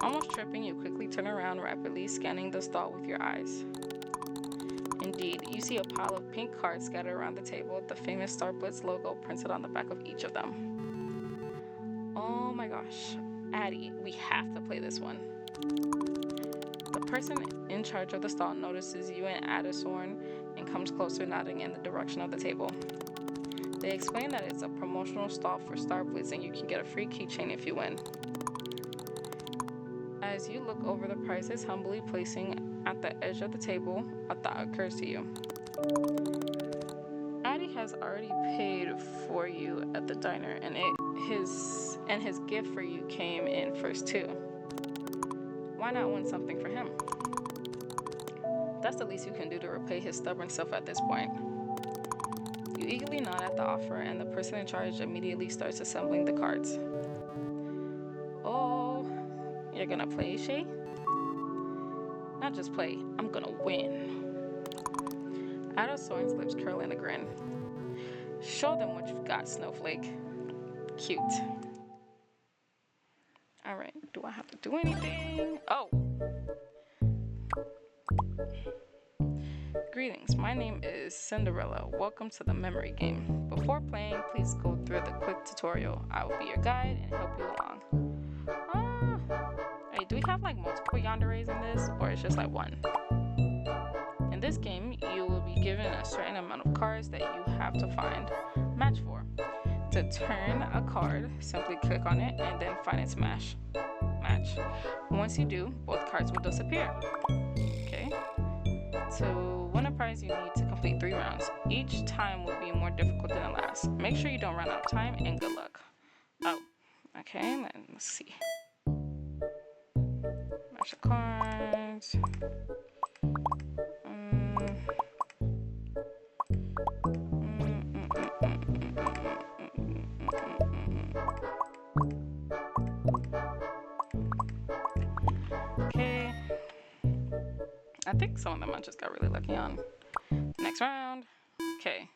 Almost tripping, you quickly turn around, rapidly scanning the stall with your eyes. Indeed, you see a pile of pink cards scattered around the table, the famous Star Blitz logo printed on the back of each of them. Oh my gosh, Addie, we have to play this one. The person in charge of the stall notices you and Addison and comes closer, nodding in the direction of the table. They explain that it's a promotional stall for Star Blitz and you can get a free keychain if you win. As you look over the prices humbly placing at the edge of the table, a thought occurs to you. Addie has already paid for you at the diner, and his gift for you came in first too. Why not win something for him? That's the least you can do to repay his stubborn self at this point. You eagerly nod at the offer, and the person in charge immediately starts assembling the cards. Oh, you're gonna play, Shay? Not just play, I'm gonna win. Addison's lips curl in a grin. Show them what you've got, Snowflake. Cute. Alright, do I have to do anything? Oh! Greetings, my name is Cinderella. Welcome to the memory game. Before playing, please go through the quick tutorial. I will be your guide and help you along. Hey, do we have like multiple yanderes in this, or it's just like one? In this game, you will be given a certain amount of cards that you have to find match for. To turn a card, simply click on it and then find its match. Once you do, both cards will disappear. Okay? To win a prize, you need to complete 3 rounds. Each time will be more difficult than the last. Make sure you don't run out of time, and good luck. Oh, okay, let's see. Match the cards. Okay. I think some of them I just got really lucky on. Next round. Okay.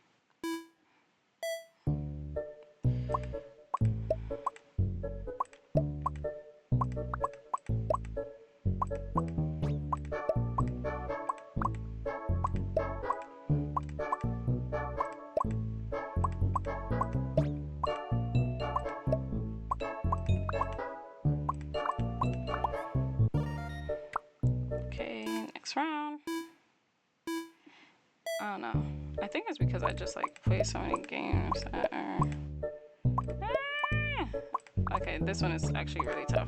Next round. I don't know. I think it's because I just like play so many games that are... Okay, this one is actually really tough.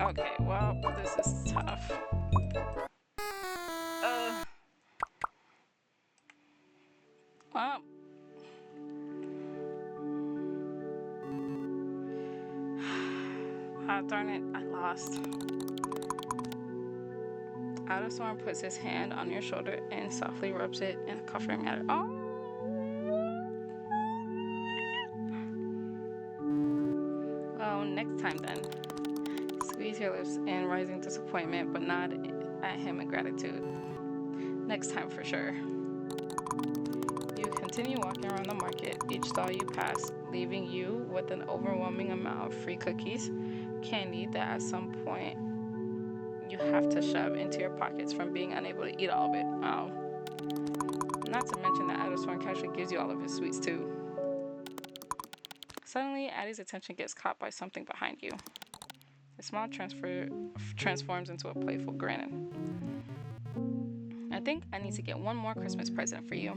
Okay, well, this is tough. Well. Ah, darn it, I lost. Addison puts his hand on your shoulder and softly rubs it in a comforting manner. Oh! Well, next time then. Squeeze your lips in rising disappointment, but nod at him in gratitude. Next time for sure. You continue walking around the market, each stall you pass, leaving you with an overwhelming amount of free cookies, candy that at some point you have to shove into your pockets from being unable to eat all of it. Oh. Not to mention that Addison casually gives you all of his sweets too. Suddenly, Addie's attention gets caught by something behind you. The smile transforms into a playful grin. I think I need to get one more Christmas present for you.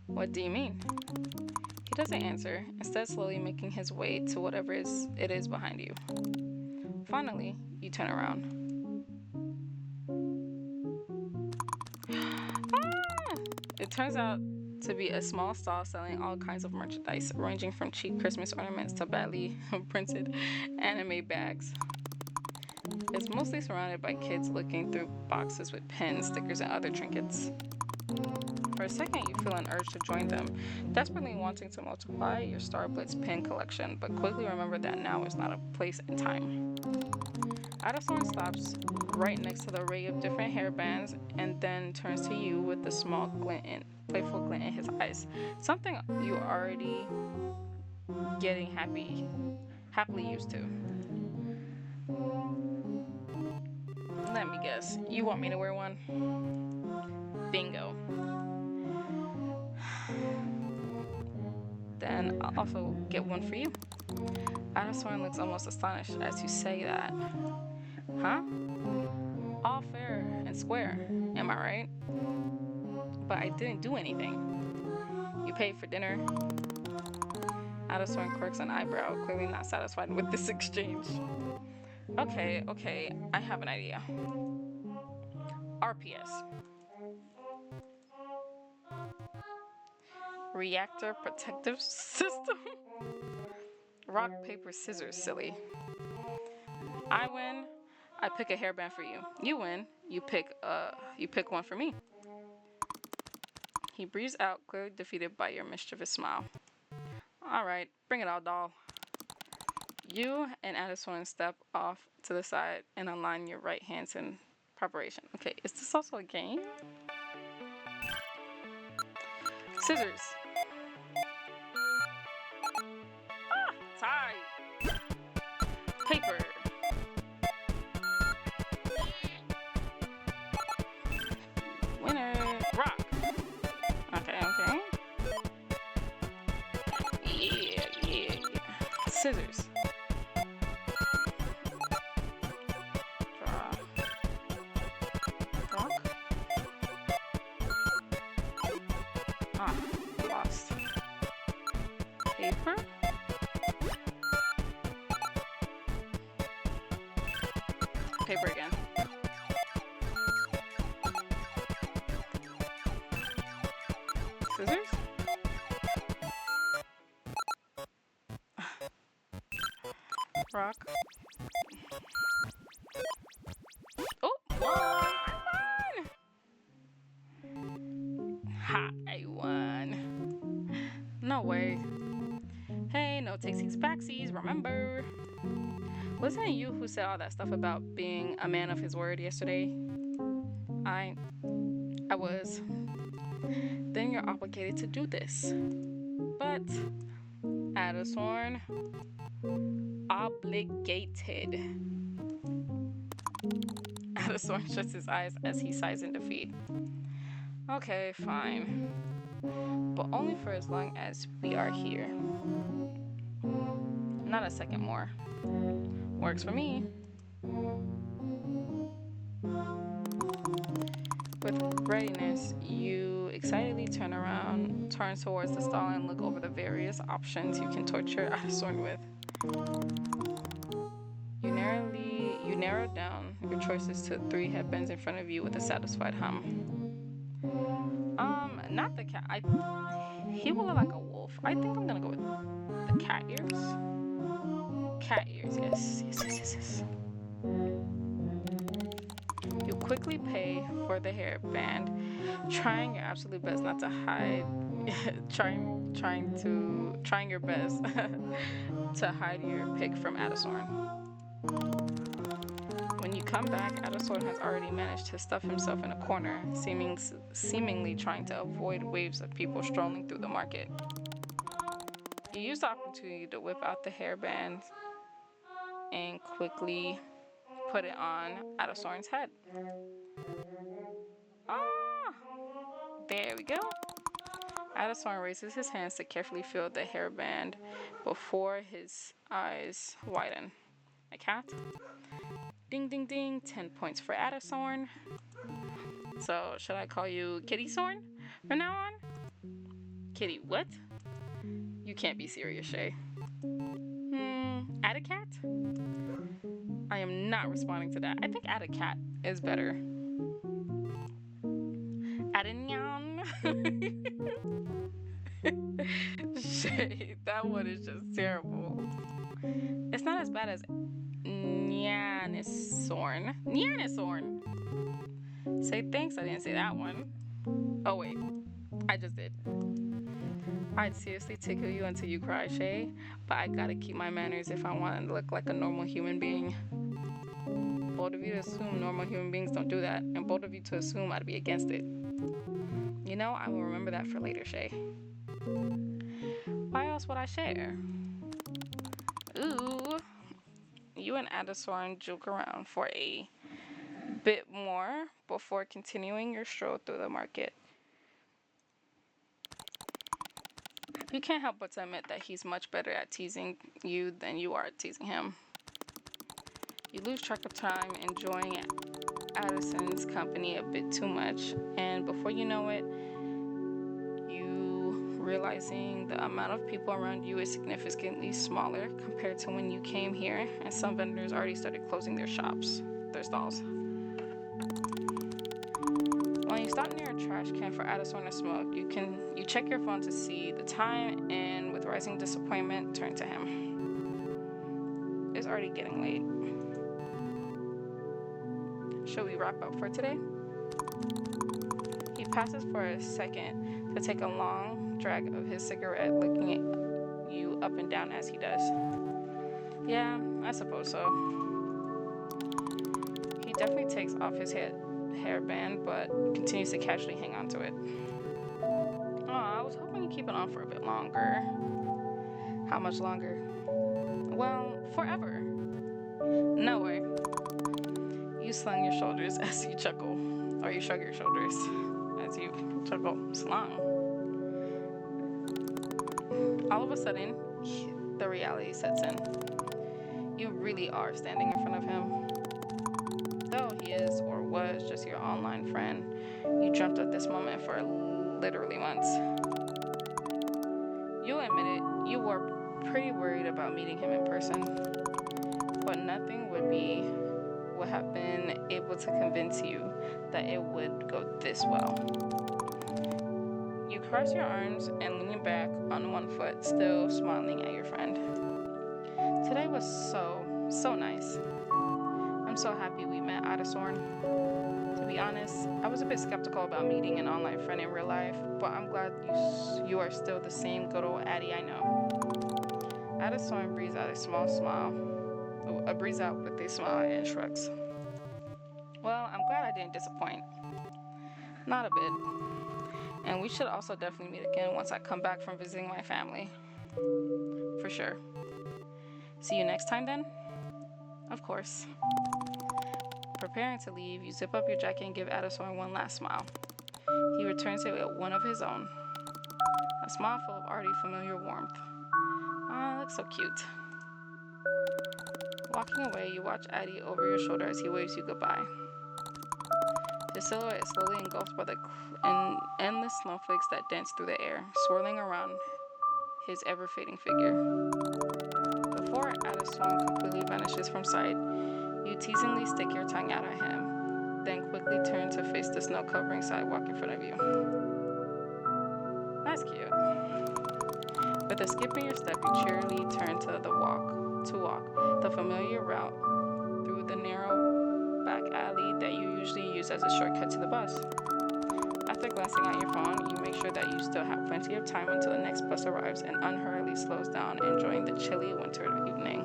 What do you mean? He doesn't answer, instead slowly making his way to whatever it is behind you. Finally, you turn around. It turns out to be a small stall selling all kinds of merchandise, ranging from cheap Christmas ornaments to badly printed anime bags. It's mostly surrounded by kids looking through boxes with pens, stickers, and other trinkets. For a second, you feel an urge to join them, desperately wanting to multiply your Star Blitz pin collection, but quickly remember that now is not a place and time. Addison stops right next to the array of different hairbands and then turns to you with a small playful glint in his eyes. Something you already getting Happily used to. Let me guess. You want me to wear one? Bingo. Then I'll also get one for you. Adasorn looks almost astonished as you say that. Huh? All fair and square, am I right? But I didn't do anything. You paid for dinner. Adasorn quirks an eyebrow, clearly not satisfied with this exchange. Okay, I have an idea. RPS. Reactor Protective System? Rock, paper, scissors, silly. I win, I pick a hairband for you. You win, you pick one for me. He breathes out, clearly defeated by your mischievous smile. Alright, bring it out, doll. You and Addison step off to the side and align your right hands in preparation. Okay, is this also a game? Scissors. Tie. Paper. Winner. Rock. Okay. Yeah. Scissors. Draw. Rock. Lost. Paper. Paper again. Scissors? Rock. Oh, I won! Ha, I won. No way. Hey, no takesies backsies, remember? Wasn't it you who said all that stuff about being a man of his word yesterday? I was. Then you're obligated to do this. But, Adasorn, obligated. Adasorn shuts his eyes as he sighs in defeat. Okay, fine. But only for as long as we are here. Not a second more. Works for me. With readiness, you excitedly turn towards the stall and look over the various options you can torture Adasorn with. You narrow down your choices to 3 headbands in front of you with a satisfied hum. Not the cat. He will look like a wolf. I think I'm gonna go with the cat ears. Cat ears, yes. You quickly pay for the hairband, trying your absolute best not to hide, trying your best to hide your pick from Adasorn. When you come back, Adasorn has already managed to stuff himself in a corner, seemingly trying to avoid waves of people strolling through the market. You use the opportunity to whip out the hairband and quickly put it on Adasorn's head. There we go. Adasorn raises his hands to carefully feel the hairband before his eyes widen. A cat? Ding ding ding, 10 points for Adasorn. So, should I call you Kitty Sorn from now on? Kitty what? You can't be serious, Shay. Add a cat? I am not responding to that. I think add a cat is better. Add a nyan. Shay, that one is just terrible. It's not as bad as Nyanisorn. Nyanisorn. Say thanks, I didn't say that one. Oh wait, I just did. I'd seriously tickle you until you cry, Shay, but I gotta keep my manners if I want to look like a normal human being. Bold of you to assume normal human beings don't do that, and bold of you to assume I'd be against it. You know, I will remember that for later, Shay. Why else would I share? Ooh, you and Adesorn joke around for a bit more before continuing your stroll through the market. You can't help but to admit that he's much better at teasing you than you are at teasing him. You lose track of time enjoying Addison's company a bit too much, and before you know it, you realizing the amount of people around you is significantly smaller compared to when you came here, and some vendors already started closing their stalls. When you stop near a trash can for Addison to smoke, you check your phone to see the time, and with rising disappointment, turn to him. It's already getting late. Should we wrap up for today? He passes for a second to take a long drag of his cigarette, looking at you up and down as he does. Yeah, I suppose so. He definitely takes off his hairband, but continues to casually hang on to it. Oh, I was hoping to keep it on for a bit longer. How much longer? Well, forever. No way. You slung your shoulders as you chuckle, or you shrug your shoulders as you chuckle. Slung. All of a sudden, the reality sets in. You really are standing in front of him. Though he is or was just your online friend, you dreamt of this moment for literally months. You admit it, you were pretty worried about meeting him in person, but nothing would have been able to convince you that it would go this well. You cross your arms and lean back on one foot, still smiling at your friend. Today was so nice. I'm so happy we met, Adesorn. To be honest, I was a bit skeptical about meeting an online friend in real life, but I'm glad you are still the same good old Addie I know. Adesorn breathes out with a smile and shrugs. Well, I'm glad I didn't disappoint. Not a bit. And we should also definitely meet again once I come back from visiting my family. For sure. See you next time then? Of course. Preparing to leave, you zip up your jacket and give Adesorn one last smile. He returns it with one of his own. A smile full of already familiar warmth. Ah, looks so cute. Walking away, you watch Addie over your shoulder as he waves you goodbye. His silhouette is slowly engulfed by the endless snowflakes that dance through the air, swirling around his ever-fading figure. Before Adesorn completely vanishes from sight, you teasingly stick your tongue out at him, then quickly turn to face the snow-covering sidewalk in front of you. That's cute. With a skip in your step, you cheerily turn to walk the familiar route through the narrow back alley that you usually use as a shortcut to the bus. After glancing at your phone, you make sure that you still have plenty of time until the next bus arrives and unhurriedly slows down, enjoying the chilly winter evening.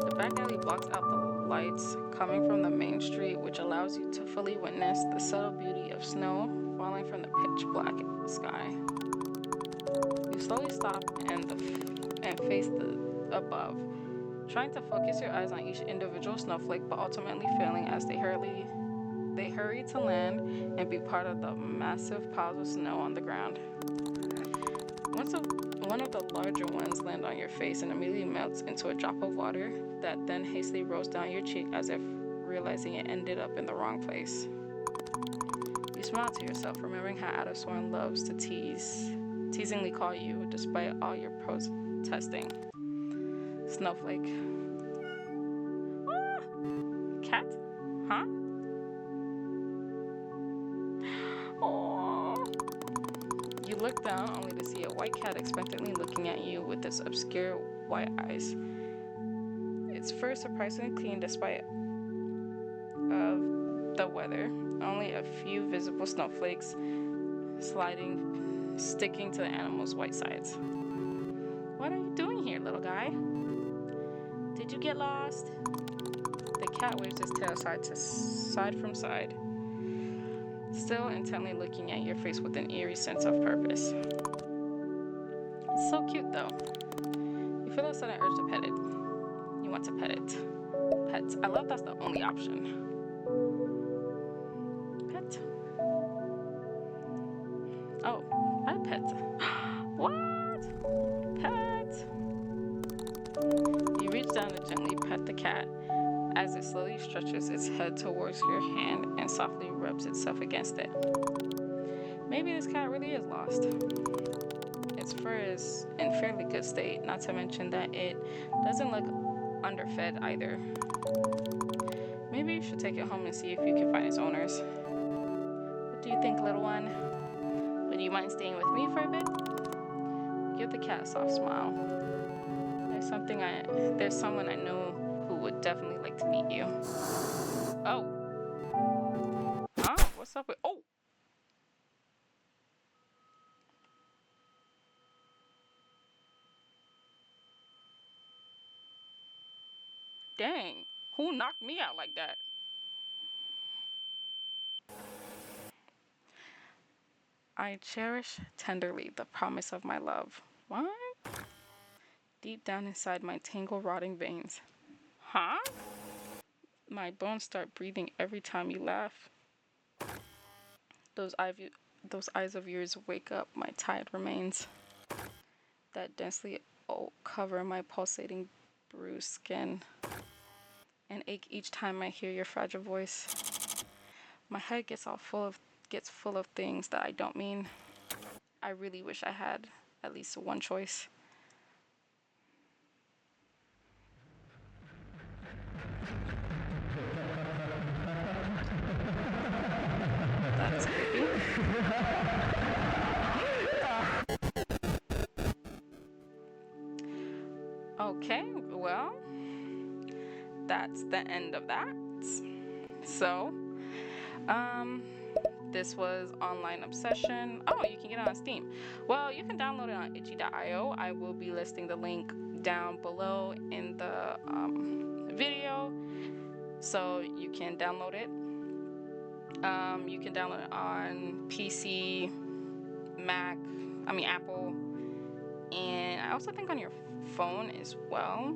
The back alley blocks out the lights coming from the main street, which allows you to fully witness the subtle beauty of snow falling from the pitch black sky. You slowly stop and face the above, trying to focus your eyes on each individual snowflake, but ultimately failing as they hurry to land and be part of the massive piles of snow on the ground. One of the larger ones lands on your face and immediately melts into a drop of water that then hastily rolls down your cheek as if realizing it ended up in the wrong place. You smile to yourself, remembering how Adesorn loves to teasingly call you despite all your protesting. Snowflake. Ah! Cat? Huh? Aww. You look down only to see a white cat expectantly looking at you with its obscure white eyes. Its fur surprisingly clean despite of the weather. Only a few visible snowflakes sticking to the animal's white sides. What are you doing here, little guy? Did you get lost? The cat waves its tail side from side, still intently looking at your face with an eerie sense of purpose. It's so cute though. You feel a sudden urge to pet it. You want to pet it. Pet. I love that's the only option. Pet. Oh, I pet. What? Pet. You reach down and gently pet the cat as it slowly stretches its head towards your hand and softly rubs itself against it. Maybe this cat really is lost. Its fur is in fairly good state, not to mention that it doesn't look underfed either. Maybe you should take it home and see if you can find its owners. What do you think, little one? Would you mind staying with me for a bit? Give the cat a soft smile. There's someone I know who would definitely like to meet you. Oh. Huh? What's up with... Oh! Dang. Who knocked me out like that? I cherish tenderly the promise of my love. What? Deep down inside my tangled, rotting veins. Huh? My bones start breathing every time you laugh. Those those eyes of yours wake up my tired remains that densely cover my pulsating, bruised skin and ache each time I hear your fragile voice. My head gets full of things that I don't mean. I really wish I had at least one choice. That's creepy. Okay, well, that's the end of that. So, this was Online Obsession. Oh, you can get it on Steam. Well, you can download it on itchy.io. I will be listing the link down below in the video, so you can download it. You can download it on PC, Mac, Apple, and I also think on your phone as well,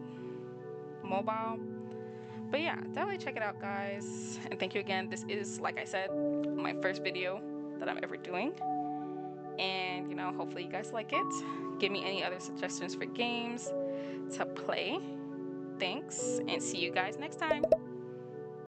mobile. But yeah, definitely check it out, guys. And thank you again. This is, like I said, my first video that I'm ever doing. And, hopefully you guys like it. Give me any other suggestions for games to play. Thanks, and see you guys next time.